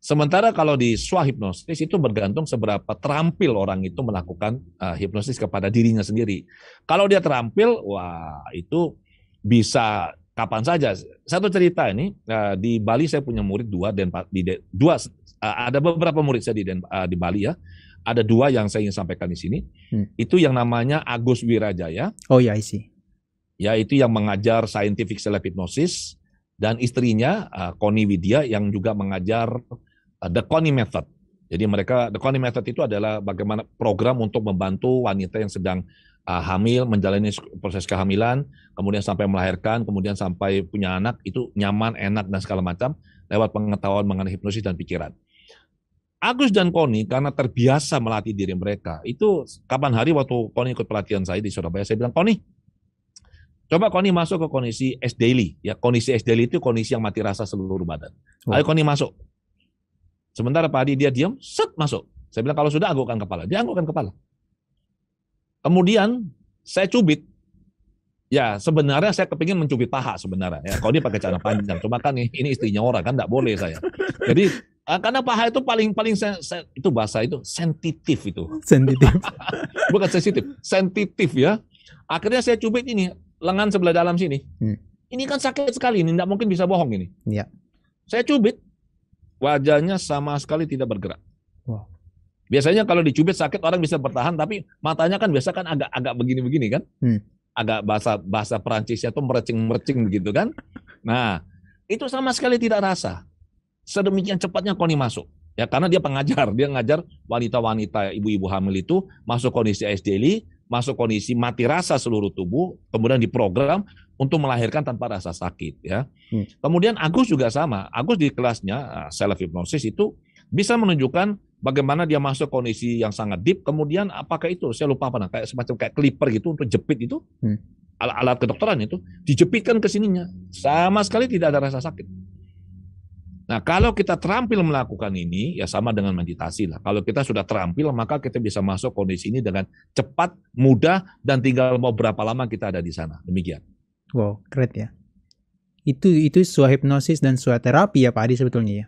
Sementara kalau di swahipnosis itu bergantung seberapa terampil orang itu melakukan hipnosis kepada dirinya sendiri. Kalau dia terampil, wah itu bisa kapan saja. Satu cerita ini, di Bali saya punya murid ada beberapa murid saya di Bali ya. Ada 2 yang saya ingin sampaikan di sini. Itu yang namanya Agus Wirajaya. Oh ya, I see. Ya, itu yang mengajar scientific self hypnosis, dan istrinya Connie Widya yang juga mengajar The Connie Method. Jadi The Connie Method itu adalah bagaimana program untuk membantu wanita yang sedang hamil, menjalani proses kehamilan, kemudian sampai melahirkan, kemudian sampai punya anak, itu nyaman, enak, dan segala macam, lewat pengetahuan mengenai hipnosis dan pikiran. Agus dan Connie karena terbiasa melatih diri mereka. Itu kapan hari waktu Connie ikut pelatihan saya di Surabaya, saya bilang, Connie, coba Connie masuk ke kondisi S-Daily. Ya, kondisi S-Daily itu kondisi yang mati rasa seluruh badan. Ayo Connie masuk. Sementara Pak Adi dia diam, set masuk. Saya bilang, kalau sudah anggukkan kepala. Dia anggukkan kepala. Kemudian saya cubit. Ya, sebenarnya saya kepingin mencubit paha sebenarnya. Ya, Connie pakai celana panjang. Cuma kan ini istrinya orang, kan nggak boleh saya. Jadi karena paha itu paling itu bahasa itu sensitif itu. Sensitif. Bukan sensitif, sensitif ya. Akhirnya saya cubit ini lengan sebelah dalam sini. Ini kan sakit sekali, ini tidak mungkin bisa bohong ini. Ya. Saya cubit, wajahnya sama sekali tidak bergerak. Wow. Biasanya kalau dicubit sakit orang bisa bertahan, tapi matanya kan biasa kan agak begini-begini kan. Agak bahasa Perancisnya tuh merecing begitu kan. Nah, itu sama sekali tidak rasa. Sedemikian cepatnya Connie masuk. Ya, karena dia pengajar, dia ngajar wanita-wanita, ibu-ibu hamil itu masuk kondisi S-Daily, masuk kondisi mati rasa seluruh tubuh, kemudian diprogram untuk melahirkan tanpa rasa sakit ya. Kemudian Agus juga sama. Agus di kelasnya self hypnosis itu bisa menunjukkan bagaimana dia masuk kondisi yang sangat deep, kemudian apakah itu saya lupa apa, kayak semacam kayak clipper gitu untuk jepit itu. Alat kedokteran itu dijepitkan ke sininya. Sama sekali tidak ada rasa sakit. Nah, kalau kita terampil melakukan ini, ya sama dengan meditasi lah. Kalau kita sudah terampil, maka kita bisa masuk kondisi ini dengan cepat, mudah, dan tinggal mau berapa lama kita ada di sana. Demikian. Wow, keren ya. Itu swahipnosis dan swaterapi ya Pak Adi sebetulnya ya?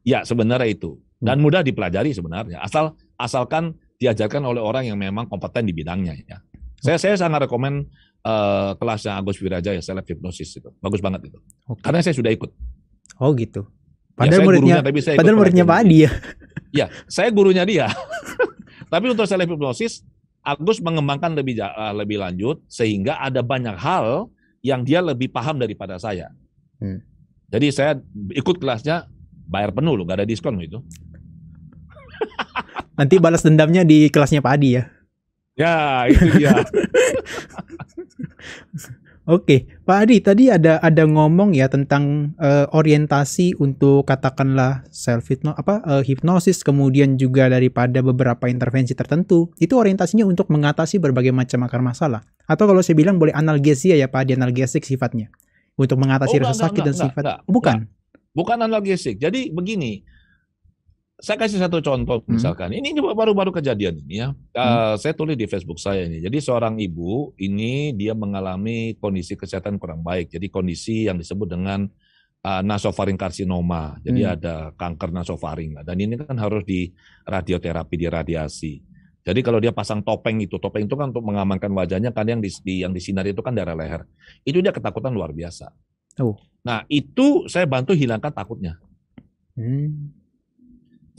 Ya, sebenarnya itu. Dan mudah dipelajari sebenarnya. Asalkan diajarkan oleh orang yang memang kompeten di bidangnya. Ya. Saya sangat rekomen kelasnya Agus Wirajaya, self hypnosis itu. Bagus banget itu. Karena saya sudah ikut. Oh gitu. Padahal ya, muridnya Pak Adi ya? Ya, saya gurunya dia. Tapi untuk self hypnosis, Agus mengembangkan lebih lanjut, sehingga ada banyak hal yang dia lebih paham daripada saya. Jadi saya ikut kelasnya, bayar penuh loh, gak ada diskon itu. Nanti balas dendamnya di kelasnya Pak Adi ya? Ya, itu dia. Oke, Pak Adi tadi ada ngomong ya tentang orientasi untuk katakanlah hipnosis, kemudian juga daripada beberapa intervensi tertentu. Itu orientasinya untuk mengatasi berbagai macam akar masalah. Atau kalau saya bilang boleh analgesia ya Pak Adi, analgesik sifatnya. Untuk mengatasi rasa sakit dan sifat. Bukan. Bukan analgesik. Jadi begini, saya kasih satu contoh misalkan. Ini baru-baru kejadian ini ya. Saya tulis di Facebook saya ini. Jadi seorang ibu ini dia mengalami kondisi kesehatan kurang baik. Jadi kondisi yang disebut dengan nasofaring karsinoma. Jadi Hmm. ada kanker nasofaring. Dan ini kan harus di radioterapi, di radiasi. Jadi kalau dia pasang topeng itu kan untuk mengamankan wajahnya, kan yang disinar itu kan daerah leher. Itu dia ketakutan luar biasa. Oh. Nah, itu saya bantu hilangkan takutnya. Hmm.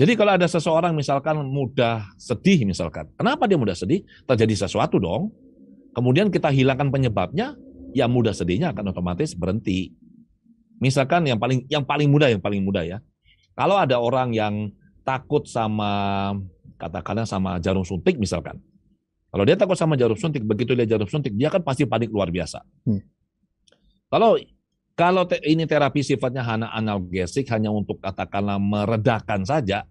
Jadi kalau ada seseorang misalkan mudah sedih misalkan. Kenapa dia mudah sedih? Terjadi sesuatu dong. Kemudian kita hilangkan penyebabnya, ya mudah sedihnya akan otomatis berhenti. Misalkan yang paling mudah ya. Kalau ada orang yang takut sama katakanlah sama jarum suntik misalkan. Kalau dia takut sama jarum suntik, begitu dia jarum suntik, dia kan pasti panik luar biasa. Kalau kalau ini terapi sifatnya hanya analgesik, hanya untuk katakanlah meredakan saja,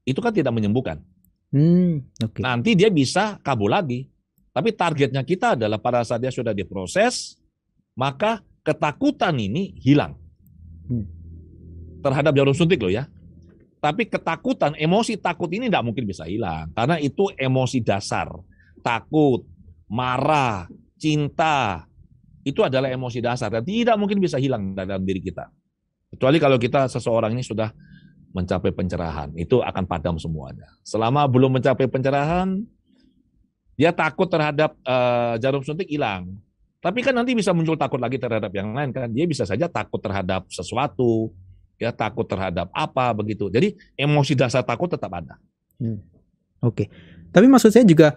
itu kan tidak menyembuhkan. Okay. Nanti dia bisa kabur lagi. Tapi targetnya kita adalah pada saat dia sudah diproses, maka ketakutan ini hilang. Terhadap jarum suntik loh ya. Tapi ketakutan, emosi takut ini tidak mungkin bisa hilang. Karena itu emosi dasar. Takut, marah, cinta, itu adalah emosi dasar. Dan tidak mungkin bisa hilang dalam diri kita. Kecuali kalau kita seseorang ini sudah mencapai pencerahan. Itu akan padam semuanya. Selama belum mencapai pencerahan, dia takut terhadap jarum suntik hilang. Tapi kan nanti bisa muncul takut lagi terhadap yang lain kan. Dia bisa saja takut terhadap sesuatu, ya takut terhadap apa begitu. Jadi emosi dasar takut tetap ada. Oke. Tapi maksud saya juga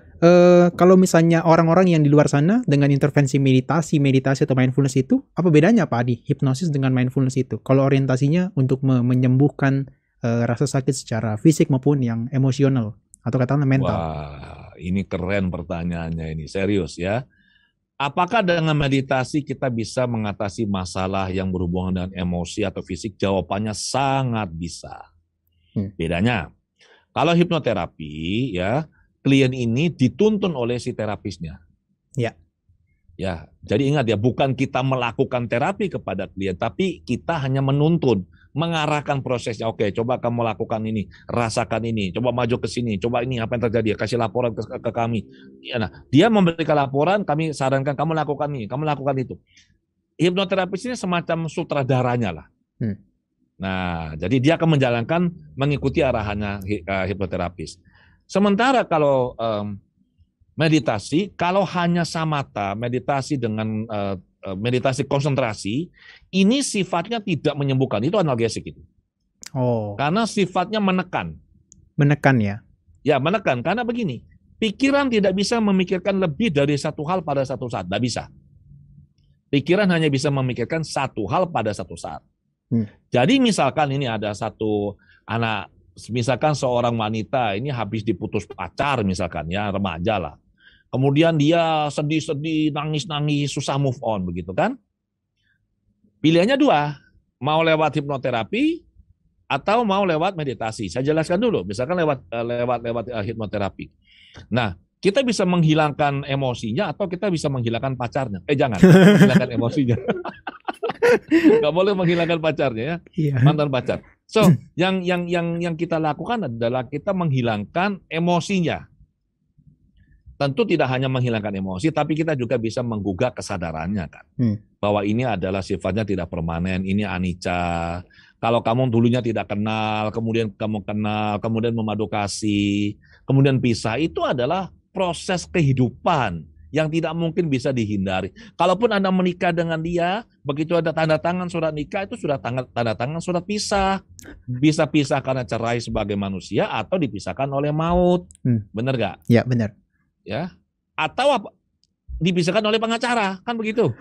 kalau misalnya orang-orang yang di luar sana dengan intervensi meditasi atau mindfulness itu, apa bedanya Pak Adi? Hipnosis dengan mindfulness itu. Kalau orientasinya untuk menyembuhkan rasa sakit secara fisik maupun yang emosional atau katakanlah mental. Wah, ini keren pertanyaannya ini, serius ya. Apakah dengan meditasi kita bisa mengatasi masalah yang berhubungan dengan emosi atau fisik? Jawabannya sangat bisa. Bedanya, kalau hipnoterapi ya, klien ini dituntun oleh si terapisnya. Ya. Ya, jadi ingat ya, bukan kita melakukan terapi kepada klien, tapi kita hanya menuntun, mengarahkan prosesnya. Oke, coba kamu lakukan ini, rasakan ini, coba maju ke sini, coba ini apa yang terjadi, kasih laporan ke kami. Nah, dia memberikan laporan, kami sarankan kamu lakukan ini, kamu lakukan itu. Hipnoterapis ini semacam sutradaranya lah. Nah, jadi dia akan menjalankan, mengikuti arahannya hipnoterapis. Sementara kalau meditasi, kalau hanya samatha, meditasi dengan meditasi konsentrasi, ini sifatnya tidak menyembuhkan, itu analgesik itu. Karena sifatnya menekan. Menekan ya? Ya, menekan. Karena begini, pikiran tidak bisa memikirkan lebih dari satu hal pada satu saat. Tidak bisa. Pikiran hanya bisa memikirkan satu hal pada satu saat. Jadi misalkan ini ada satu anak, misalkan seorang wanita ini habis diputus pacar misalkan ya, remaja lah. Kemudian dia sedih-sedih, nangis-nangis, susah move on begitu kan? Pilihannya dua, mau lewat hipnoterapi atau mau lewat meditasi. Saya jelaskan dulu, misalkan lewat hipnoterapi. Nah, kita bisa menghilangkan emosinya atau kita bisa menghilangkan pacarnya. Jangan menghilangkan emosinya. Nggak boleh menghilangkan pacarnya ya, mantan pacar. So, yang kita lakukan adalah kita menghilangkan emosinya. Tentu tidak hanya menghilangkan emosi, tapi kita juga bisa menggugah kesadarannya kan. Bahwa ini adalah sifatnya tidak permanen, ini anicca. Kalau kamu dulunya tidak kenal, kemudian kamu kenal, kemudian memadu kasih, kemudian pisah, itu adalah proses kehidupan yang tidak mungkin bisa dihindari. Kalaupun Anda menikah dengan dia, begitu ada tanda tangan surat nikah, itu sudah tanda tangan surat pisah. Bisa pisah karena cerai sebagai manusia atau dipisahkan oleh maut. Benar nggak? Ya, benar. Ya, atau apa? Dipisahkan oleh pengacara, kan begitu.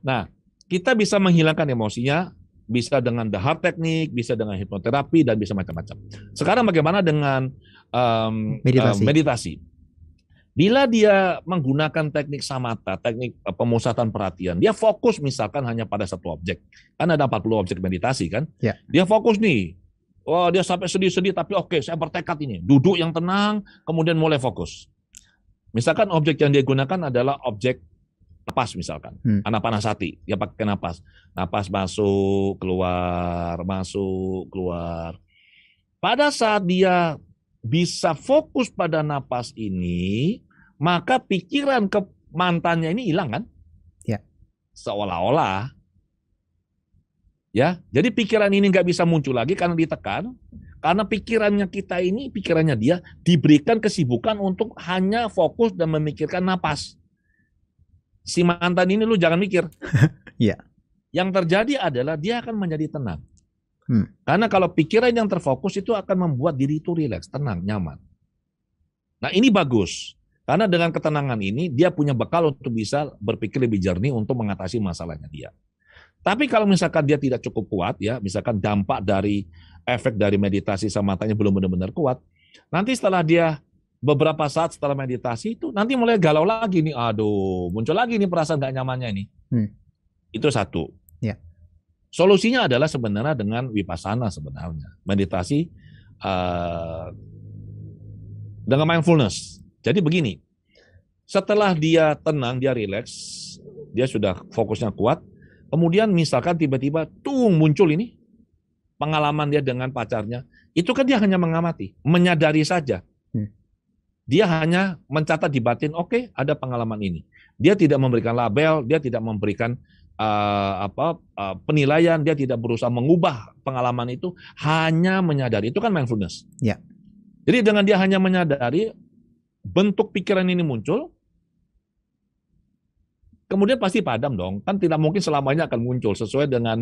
Nah, kita bisa menghilangkan emosinya, bisa dengan dahar teknik, bisa dengan hipnoterapi, dan bisa macam-macam. Sekarang bagaimana dengan meditasi? Bila dia menggunakan teknik samatha, teknik pemusatan perhatian, dia fokus misalkan hanya pada satu objek. Kan ada 40 objek meditasi kan? Ya. Dia fokus nih. Wah, dia sampai sedih-sedih, tapi oke, saya bertekad ini. Duduk yang tenang, kemudian mulai fokus. Misalkan objek yang dia gunakan adalah objek napas misalkan. Anapanasati, dia pakai napas. Napas masuk, keluar, masuk, keluar. Pada saat dia bisa fokus pada napas ini, maka pikiran ke mantannya ini hilang kan? Ya. Seolah-olah. Ya, jadi pikiran ini nggak bisa muncul lagi karena ditekan, karena pikirannya kita ini, pikirannya dia diberikan kesibukan untuk hanya fokus dan memikirkan napas. Si mantan ini lu jangan mikir. Iya. Yang terjadi adalah dia akan menjadi tenang. Hmm. Karena kalau pikiran yang terfokus itu akan membuat diri itu rileks, tenang, nyaman. Nah ini bagus. Karena dengan ketenangan ini dia punya bekal untuk bisa berpikir lebih jernih untuk mengatasi masalahnya dia. Tapi kalau misalkan dia tidak cukup kuat ya, misalkan dampak dari efek dari meditasi sama matanya belum benar-benar kuat, nanti setelah dia beberapa saat setelah meditasi itu nanti mulai galau lagi nih, aduh muncul lagi nih perasaan gak nyamannya ini. Itu satu. Ya. Solusinya adalah sebenarnya dengan vipassana sebenarnya, meditasi dengan mindfulness. Jadi begini, setelah dia tenang, dia rileks, dia sudah fokusnya kuat, kemudian misalkan tiba-tiba muncul ini pengalaman dia dengan pacarnya, itu kan dia hanya mengamati, menyadari saja. Dia hanya mencatat di batin, oke, ada pengalaman ini. Dia tidak memberikan label, dia tidak memberikan penilaian, dia tidak berusaha mengubah pengalaman itu, hanya menyadari. Itu kan mindfulness. Ya. Jadi dengan dia hanya menyadari, bentuk pikiran ini muncul, kemudian pasti padam dong. Kan tidak mungkin selamanya akan muncul. Sesuai dengan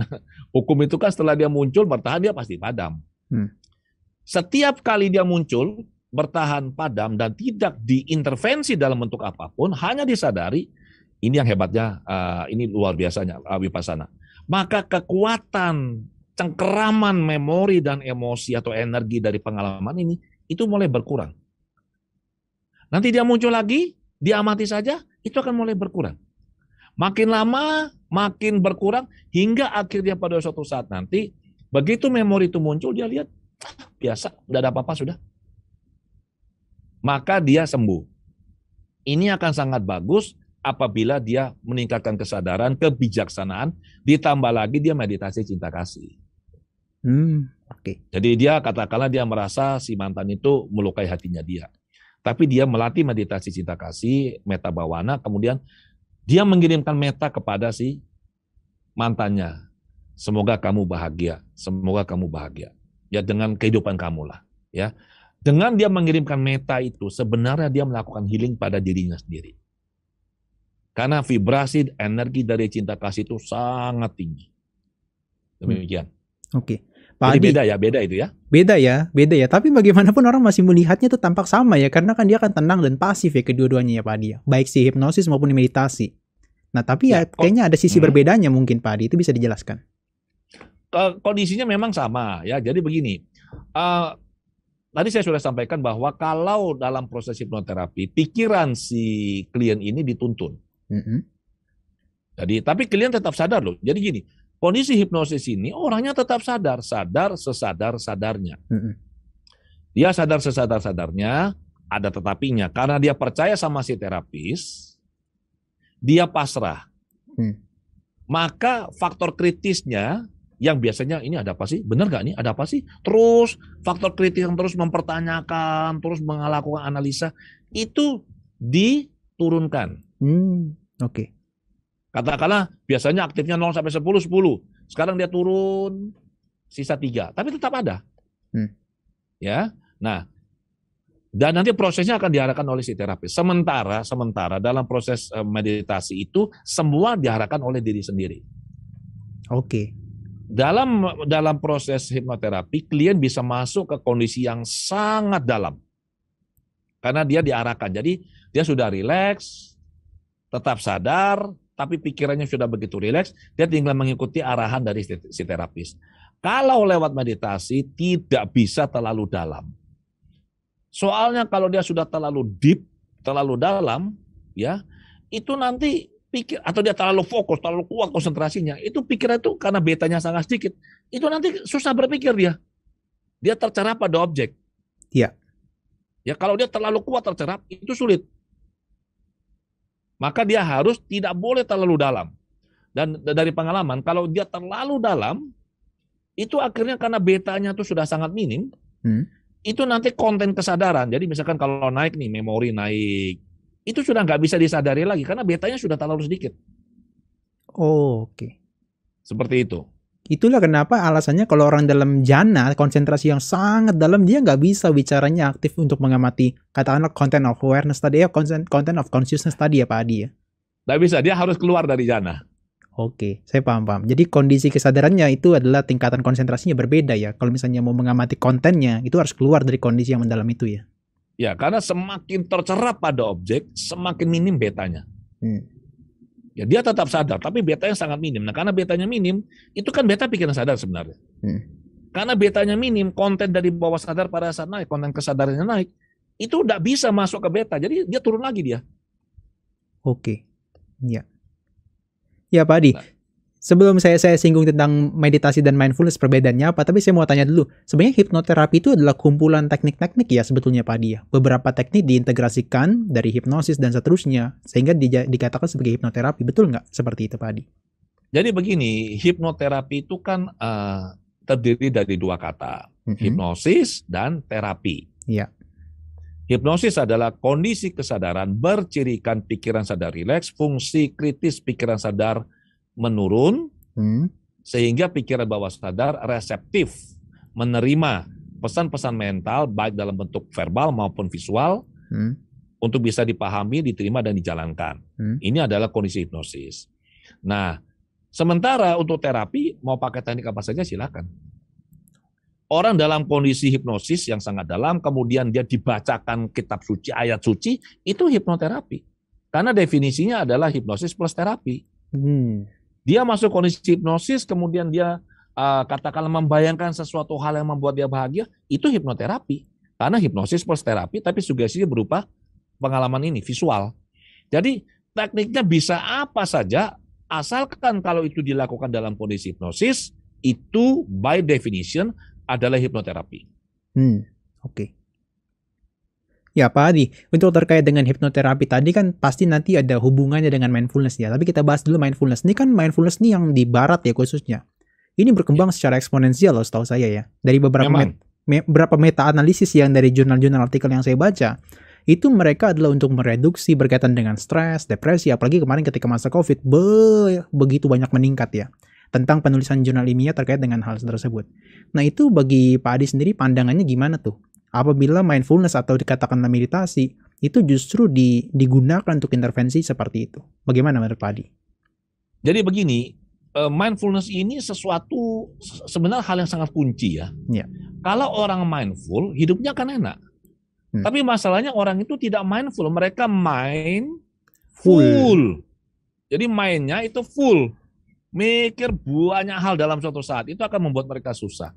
hukum itu kan setelah dia muncul, bertahan, dia pasti padam. Setiap kali dia muncul, bertahan, padam, dan tidak diintervensi dalam bentuk apapun, hanya disadari, ini yang hebatnya, ini luar biasanya, vipassana. Maka kekuatan, cengkeraman memori dan emosi atau energi dari pengalaman ini, itu mulai berkurang. Nanti dia muncul lagi, diamati saja, itu akan mulai berkurang. Makin lama, makin berkurang, hingga akhirnya pada suatu saat nanti, begitu memori itu muncul, dia lihat, biasa, udah ada apa-apa sudah. Maka dia sembuh. Ini akan sangat bagus apabila dia meningkatkan kesadaran, kebijaksanaan, ditambah lagi dia meditasi cinta kasih. Oke. Jadi dia katakanlah dia merasa si mantan itu melukai hatinya dia. Tapi dia melatih meditasi cinta kasih, metta bhavana, kemudian dia mengirimkan metta kepada si mantannya. Semoga kamu bahagia, semoga kamu bahagia. Ya dengan kehidupan kamu lah. Ya. Dengan dia mengirimkan metta itu, sebenarnya dia melakukan healing pada dirinya sendiri. Karena vibrasi energi dari cinta kasih itu sangat tinggi. Demikian. Oke. Jadi beda ya, beda itu ya. Beda ya. Tapi bagaimanapun orang masih melihatnya itu tampak sama ya, karena kan dia akan tenang dan pasif ya kedua-duanya ya Pak Adi. Baik si hipnosis maupun meditasi. Nah tapi ya kayaknya ada sisi berbedanya mungkin Pak Adi, itu bisa dijelaskan. Kondisinya memang sama ya. Jadi begini, tadi saya sudah sampaikan bahwa kalau dalam proses hipnoterapi, pikiran si klien ini dituntun. Jadi, tapi klien tetap sadar loh. Jadi gini, kondisi hipnosis ini orangnya tetap sadar sesadar-sadarnya. Dia sadar sesadar-sadarnya, ada tetapinya. Karena dia percaya sama si terapis, dia pasrah. Maka faktor kritisnya, yang biasanya ini ada apa sih? Benar nggak nih? Ada apa sih? Terus faktor kritis yang terus mempertanyakan, terus melakukan analisa, itu diturunkan. Oke. Katakanlah biasanya aktifnya 0 sampai 10, 10. Sekarang dia turun sisa 3, tapi tetap ada. Ya. Nah, dan nanti prosesnya akan diarahkan oleh si terapis. Sementara dalam proses meditasi itu semua diarahkan oleh diri sendiri. Oke. Dalam proses hipnoterapi, klien bisa masuk ke kondisi yang sangat dalam. Karena dia diarahkan. Jadi dia sudah rileks, tetap sadar, tapi pikirannya sudah begitu rileks, dia tinggal mengikuti arahan dari si terapis. Kalau lewat meditasi tidak bisa terlalu dalam. Soalnya kalau dia sudah terlalu deep, terlalu dalam, ya, itu nanti pikir atau dia terlalu fokus, terlalu kuat konsentrasinya, itu pikiran itu karena betanya sangat sedikit, itu nanti susah berpikir dia. Dia tercerap pada objek. Iya. Ya kalau dia terlalu kuat tercerap, itu sulit. Maka dia harus tidak boleh terlalu dalam. Dan dari pengalaman, kalau dia terlalu dalam, itu akhirnya karena betanya itu sudah sangat minim, itu nanti konten kesadaran. Jadi misalkan kalau naik nih, memori naik, itu sudah nggak bisa disadari lagi karena betanya sudah terlalu sedikit. Oke. Seperti itu. Itulah kenapa alasannya kalau orang dalam jana, konsentrasi yang sangat dalam, dia nggak bisa bicaranya aktif untuk mengamati, katakanlah content of awareness tadi ya, content of consciousness tadi ya Pak Adi ya. Nggak bisa, dia harus keluar dari jana. Oke, saya paham. Jadi kondisi kesadarannya itu adalah tingkatan konsentrasinya berbeda ya. Kalau misalnya mau mengamati kontennya, itu harus keluar dari kondisi yang mendalam itu ya. Ya, karena semakin tercerap pada objek, semakin minim betanya. Ya, dia tetap sadar, tapi betanya sangat minim. Nah, karena betanya minim, itu kan beta pikiran sadar sebenarnya. Karena betanya minim, konten dari bawah sadar pada saat naik, konten kesadarannya naik, itu udah bisa masuk ke beta. Jadi dia turun lagi dia. Oke, ya. Ya Pak Adi, Nah, sebelum saya singgung tentang meditasi dan mindfulness perbedaannya apa, tapi saya mau tanya dulu, sebenarnya hipnoterapi itu adalah kumpulan teknik-teknik ya sebetulnya Pak Adi ya. Beberapa teknik diintegrasikan dari hipnosis dan seterusnya, sehingga dikatakan sebagai hipnoterapi, betul nggak seperti itu Pak Adi? jadi begini, hipnoterapi itu kan terdiri dari dua kata, hipnosis dan terapi. Iya. Hipnosis adalah kondisi kesadaran bercirikan pikiran sadar rileks, fungsi kritis pikiran sadar menurun, sehingga pikiran bawah sadar reseptif menerima pesan-pesan mental baik dalam bentuk verbal maupun visual untuk bisa dipahami, diterima, dan dijalankan. Ini adalah kondisi hipnosis. Nah, sementara untuk terapi mau pakai teknik apa saja silakan. Orang dalam kondisi hipnosis yang sangat dalam, kemudian dia dibacakan kitab suci, ayat suci, itu hipnoterapi. Karena definisinya adalah hipnosis plus terapi. Dia masuk kondisi hipnosis, kemudian dia katakanlah membayangkan sesuatu hal yang membuat dia bahagia, itu hipnoterapi. Karena hipnosis plus terapi, tapi sugestinya berupa pengalaman ini, visual. Jadi tekniknya bisa apa saja, asalkan kalau itu dilakukan dalam kondisi hipnosis, itu by definition adalah hipnoterapi. Oke. Ya Pak Adi, untuk terkait dengan hipnoterapi tadi kan pasti nanti ada hubungannya dengan mindfulness ya. Tapi kita bahas dulu mindfulness. Ini kan mindfulness nih yang di barat ya khususnya. Ini berkembang secara eksponensial loh setahu saya ya. Dari beberapa meta-analisis yang dari jurnal-jurnal artikel yang saya baca, itu mereka adalah untuk mereduksi berkaitan dengan stres, depresi, apalagi kemarin ketika masa COVID, begitu banyak meningkat ya. Tentang penulisan jurnal ilmiah terkait dengan hal tersebut. Nah itu bagi Pak Adi sendiri pandangannya gimana tuh? Apabila mindfulness atau dikatakanlah meditasi, itu justru digunakan untuk intervensi seperti itu. Bagaimana menurut Pak Adi? Jadi begini, mindfulness ini sesuatu sebenarnya hal yang sangat kunci ya. Kalau orang mindful, hidupnya akan enak. Tapi masalahnya orang itu tidak mindful, mereka mindful. Jadi mainnya itu full. Mikir banyak hal dalam suatu saat, itu akan membuat mereka susah.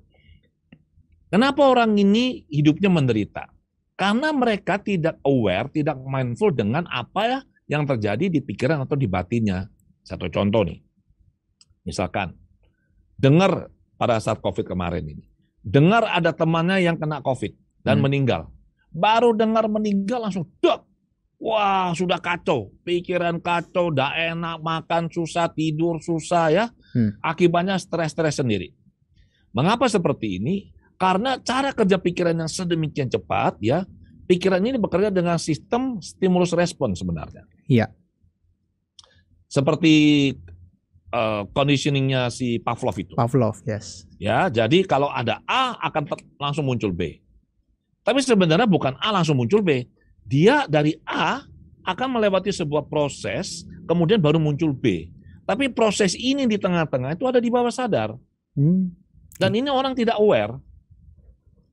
Kenapa orang ini hidupnya menderita? Karena mereka tidak aware, tidak mindful dengan apa ya yang terjadi di pikiran atau di batinnya. Satu contoh nih, misalkan, dengar pada saat COVID kemarin ini, dengar ada temannya yang kena COVID dan meninggal. Baru dengar meninggal langsung, dok, wah sudah kacau, pikiran kacau, tidak enak, makan susah, tidur susah ya. Akibatnya stres-stres sendiri. Mengapa seperti ini? Karena cara kerja pikiran yang sedemikian cepat ya, pikiran ini bekerja dengan sistem stimulus respon sebenarnya. Iya. Seperti conditioningnya si Pavlov itu. Pavlov, yes. Ya, jadi kalau ada A akan langsung muncul B. Tapi sebenarnya bukan A langsung muncul B. Dia dari A akan melewati sebuah proses, kemudian baru muncul B. Tapi proses ini di tengah-tengah itu ada di bawah sadar. Dan ini orang tidak aware.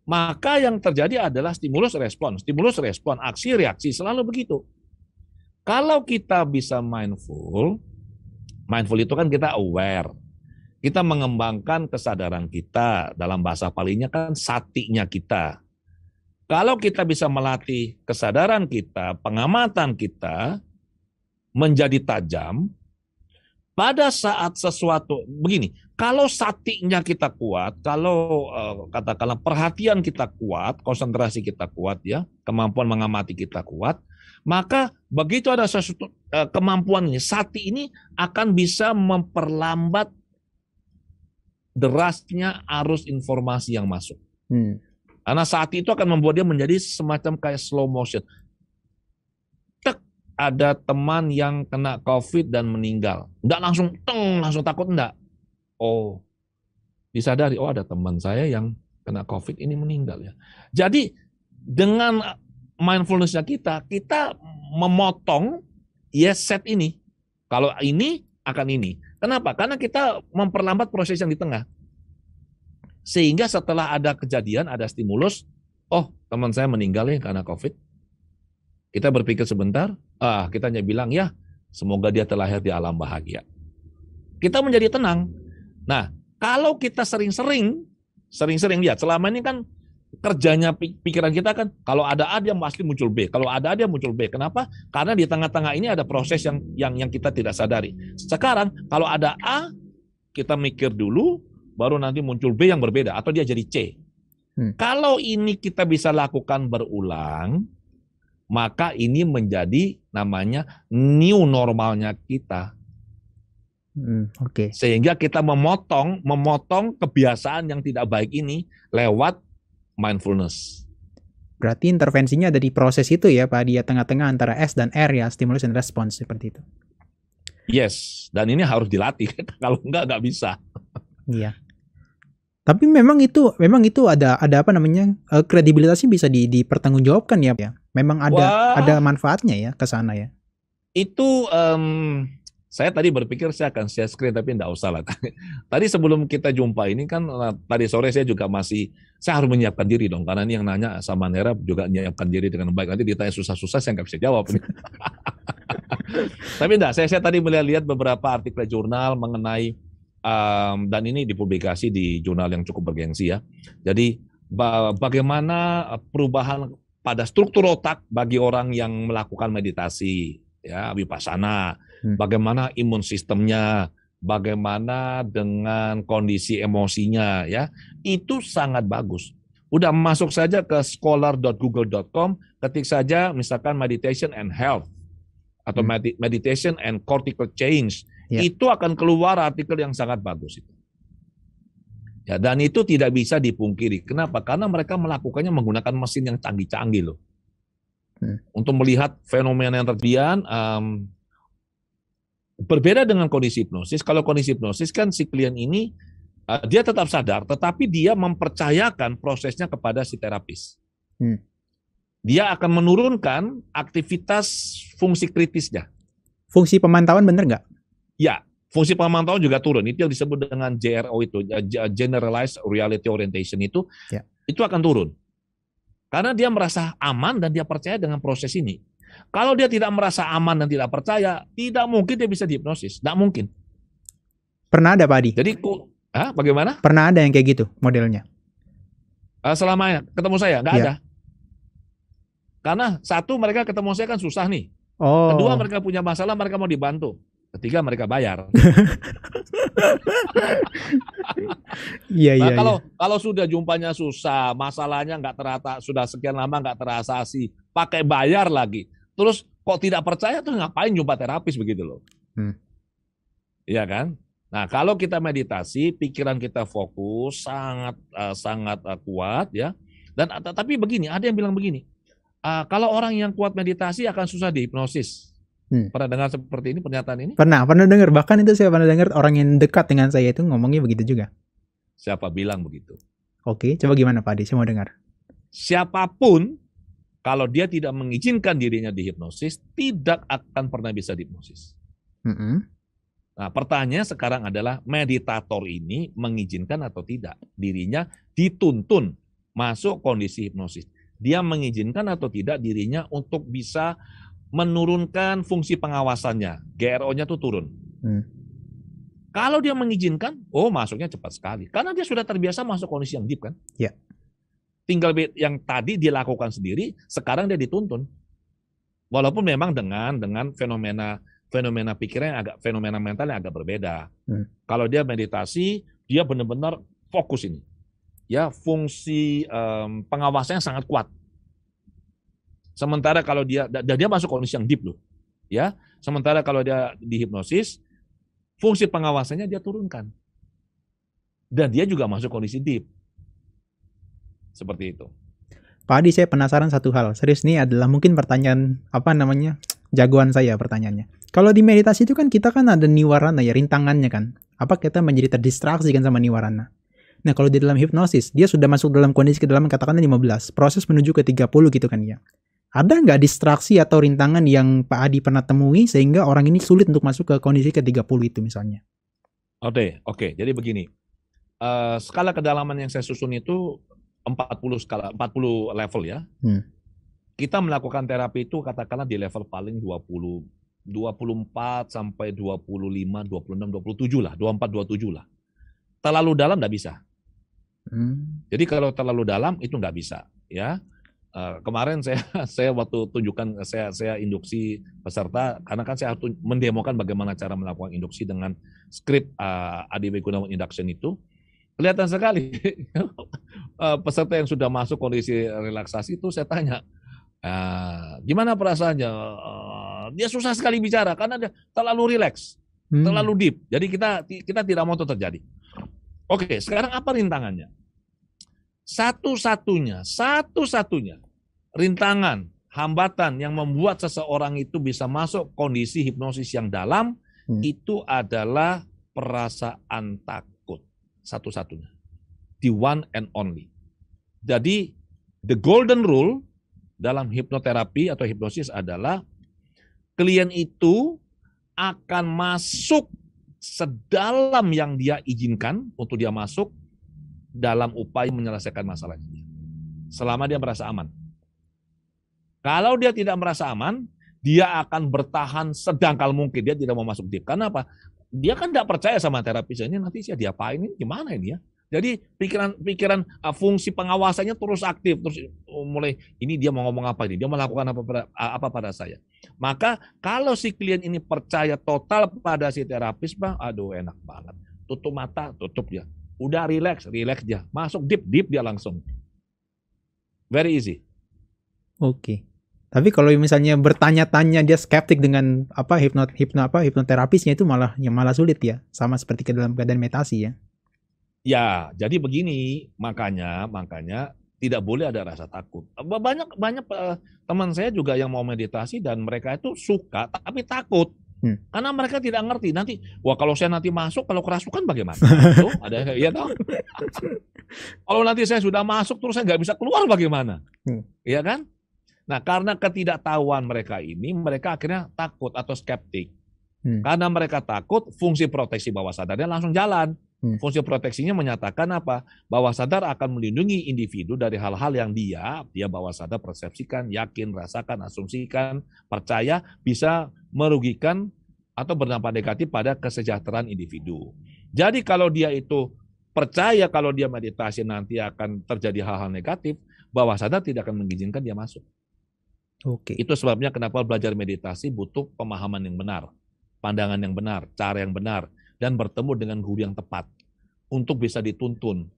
Maka yang terjadi adalah stimulus respon, aksi reaksi selalu begitu. Kalau kita bisa mindful itu kan kita aware. Kita mengembangkan kesadaran kita, dalam bahasa palingnya kan satinya kita. Kalau kita bisa melatih kesadaran kita, pengamatan kita menjadi tajam, pada saat sesuatu, begini, kalau satinya kita kuat, kalau katakanlah perhatian kita kuat, konsentrasi kita kuat ya, kemampuan mengamati kita kuat, maka begitu ada sesuatu kemampuan ini, sati ini akan bisa memperlambat derasnya arus informasi yang masuk. Karena sati itu akan membuat dia menjadi semacam kayak slow motion. Ada teman yang kena COVID dan meninggal. Enggak langsung langsung takut enggak. Oh, disadari, oh ada teman saya yang kena COVID ini meninggal ya. Jadi dengan mindfulness-nya kita memotong set ini. Kalau ini akan ini. Kenapa? Karena kita memperlambat proses yang di tengah. Sehingga setelah ada kejadian, ada stimulus, oh teman saya meninggal ya karena COVID. Kita berpikir sebentar, kita hanya bilang ya semoga dia terlahir di alam bahagia. Kita menjadi tenang. Nah, kalau kita sering-sering lihat, selama ini kan kerjanya pikiran kita kan, kalau ada A dia pasti muncul B, kalau ada A dia muncul B. Kenapa? Karena di tengah-tengah ini ada proses yang kita tidak sadari. Sekarang kalau ada A, kita mikir dulu, baru nanti muncul B yang berbeda, atau dia jadi C. Kalau ini kita bisa lakukan berulang, maka ini menjadi namanya new normalnya kita. Sehingga kita memotong kebiasaan yang tidak baik ini lewat mindfulness. Berarti intervensinya ada di proses itu ya Pak, dia tengah-tengah antara S dan R ya, stimulus dan respons seperti itu. Yes, dan ini harus dilatih. Kalau nggak bisa. Iya. Tapi memang itu ada apa namanya, kredibilitasnya bisa dipertanggungjawabkan ya. Memang ada manfaatnya ya ke sana ya. Itu saya tadi berpikir saya akan share screen, tapi enggak usah lah. Tadi sebelum kita jumpa ini kan, tadi sore saya juga saya harus menyiapkan diri dong, karena ini yang nanya sama Nera juga menyiapkan diri dengan baik. Nanti ditanya susah-susah, saya nggak bisa jawab. Tapi enggak, saya tadi melihat beberapa artikel jurnal mengenai, dan ini dipublikasi di jurnal yang cukup bergengsi ya. Jadi bagaimana perubahan pada struktur otak bagi orang yang melakukan meditasi, ya, vipassana. Bagaimana imun sistemnya, bagaimana dengan kondisi emosinya, ya, itu sangat bagus. Udah masuk saja ke scholar.google.com, ketik saja misalkan meditation and health atau meditation and cortical change, itu akan keluar artikel yang sangat bagus itu. Ya, dan itu tidak bisa dipungkiri. Kenapa? Karena mereka melakukannya menggunakan mesin yang canggih-canggih loh, untuk melihat fenomena yang terjadi. Berbeda dengan kondisi hipnosis. Kalau kondisi hipnosis kan si klien ini dia tetap sadar, tetapi dia mempercayakan prosesnya kepada si terapis. Dia akan menurunkan aktivitas fungsi kritisnya. Fungsi pemantauan benar nggak? Ya, fungsi pemantauan juga turun. Itu yang disebut dengan JRO itu, Generalized Reality Orientation itu akan turun. Karena dia merasa aman dan dia percaya dengan proses ini. Kalau dia tidak merasa aman dan tidak percaya, tidak mungkin dia bisa dihipnosis. Tidak mungkin. Pernah ada Pak Adi? Jadi, bagaimana? Pernah ada yang kayak gitu modelnya? Selama ketemu saya, nggak ada. Karena satu, mereka ketemu saya kan susah nih. Kedua, mereka punya masalah, mereka mau dibantu. Ketiga, mereka bayar. Kalau sudah jumpanya susah, masalahnya nggak terata, sudah sekian lama nggak terasasi, pakai bayar lagi. Terus kok tidak percaya, tuh ngapain jumpa terapis begitu loh. Iya kan? Nah, kalau kita meditasi, pikiran kita fokus sangat kuat ya. Dan tapi begini, ada yang bilang begini, kalau orang yang kuat meditasi akan susah dihipnosis. Pernah dengar seperti ini, pernyataan ini? Pernah dengar. Bahkan itu saya pernah dengar orang yang dekat dengan saya itu ngomongnya begitu juga. Siapa bilang begitu? Oke, coba gimana Pak Adi? Saya mau dengar. Siapapun, kalau dia tidak mengizinkan dirinya dihipnosis, tidak akan pernah bisa dihipnosis. Nah, pertanyaannya sekarang adalah meditator ini mengizinkan atau tidak dirinya dituntun masuk kondisi hipnosis. Dia mengizinkan atau tidak dirinya untuk bisa menurunkan fungsi pengawasannya. GRO-nya tuh turun. Kalau dia mengizinkan, masuknya cepat sekali. Karena dia sudah terbiasa masuk kondisi yang deep kan. Ya. Tinggal yang tadi dilakukan sendiri, sekarang dia dituntun. Walaupun memang dengan fenomena pikiran fenomena mental yang agak berbeda. Kalau dia meditasi, dia benar-benar fokus ini. Ya, fungsi pengawasannya sangat kuat. Sementara kalau dia masuk kondisi yang deep loh. Ya, sementara kalau dia dihipnosis, fungsi pengawasannya dia turunkan. Dan dia juga masuk kondisi deep. Seperti itu. Pak Adi, saya penasaran satu hal. Serius, ini adalah mungkin pertanyaan jagoan saya pertanyaannya. Kalau di meditasi itu kan kita kan ada niwarana ya, rintangannya kan. Apa kita menjadi terdistraksi kan sama niwarana. Nah, kalau di dalam hipnosis, dia sudah masuk dalam kondisi kedalaman katakanlah 15, proses menuju ke 30 gitu kan ya. Ada nggak distraksi atau rintangan yang Pak Adi pernah temui sehingga orang ini sulit untuk masuk ke kondisi ke 30 itu misalnya? Oke. Jadi begini, skala kedalaman yang saya susun itu 40 level ya. Kita melakukan terapi itu katakanlah di level paling 20, 24 sampai 25, 26, 27 lah, 24, 27 lah. Terlalu dalam nggak bisa. Jadi kalau terlalu dalam itu nggak bisa, ya. Kemarin saya waktu tunjukkan saya induksi peserta, karena kan saya harus mendemokan bagaimana cara melakukan induksi dengan skrip ADW Gunawan Induction itu. Kelihatan sekali peserta yang sudah masuk kondisi relaksasi itu saya tanya, gimana perasaannya? Dia susah sekali bicara karena dia terlalu rileks, terlalu deep. Jadi kita tidak mau itu terjadi. Oke, sekarang apa rintangannya? Satu-satunya rintangan, hambatan yang membuat seseorang itu bisa masuk kondisi hipnosis yang dalam itu adalah perasaan takut. Satu-satunya. The one and only. Jadi, the golden rule dalam hipnoterapi atau hipnosis adalah klien itu akan masuk sedalam yang dia izinkan untuk dia masuk dalam upaya menyelesaikan masalahnya. Selama dia merasa aman. Kalau dia tidak merasa aman, dia akan bertahan sedangkal mungkin. Dia tidak mau masuk deep. Karena apa? Dia kan tidak percaya sama terapisnya, nanti saya diapain ini, gimana ini ya? Jadi pikiran fungsi pengawasannya terus aktif, terus mulai ini dia mau ngomong apa ini, dia melakukan apa pada saya. Maka kalau si klien ini percaya total pada si terapis, Bang, aduh enak banget. Tutup mata, tutup dia. Udah relax dia. Masuk deep dia langsung. Very easy. Oke. Tapi kalau misalnya bertanya-tanya dia skeptik dengan hipnoterapisnya itu malah sulit ya, sama seperti dalam keadaan meditasi ya. Ya, jadi begini, makanya tidak boleh ada rasa takut. Banyak teman saya juga yang mau meditasi dan mereka itu suka tapi takut. Karena mereka tidak ngerti nanti, wah kalau saya nanti masuk kalau kerasukan bagaimana? Tuh, ada ya toh. Kalau nanti saya sudah masuk terus saya nggak bisa keluar bagaimana? Iya kan? Nah, karena ketidaktahuan mereka ini, mereka akhirnya takut atau skeptik. Karena mereka takut, fungsi proteksi bawah sadarnya langsung jalan. Fungsi proteksinya menyatakan apa? Bawah sadar akan melindungi individu dari hal-hal yang dia bawah sadar persepsikan, yakin, rasakan, asumsikan, percaya bisa merugikan atau berdampak negatif pada kesejahteraan individu. Jadi kalau dia itu percaya kalau dia meditasi nanti akan terjadi hal-hal negatif, bawah sadar tidak akan mengizinkan dia masuk. Oke. Itu sebabnya kenapa belajar meditasi butuh pemahaman yang benar, pandangan yang benar, cara yang benar, dan bertemu dengan guru yang tepat untuk bisa dituntun.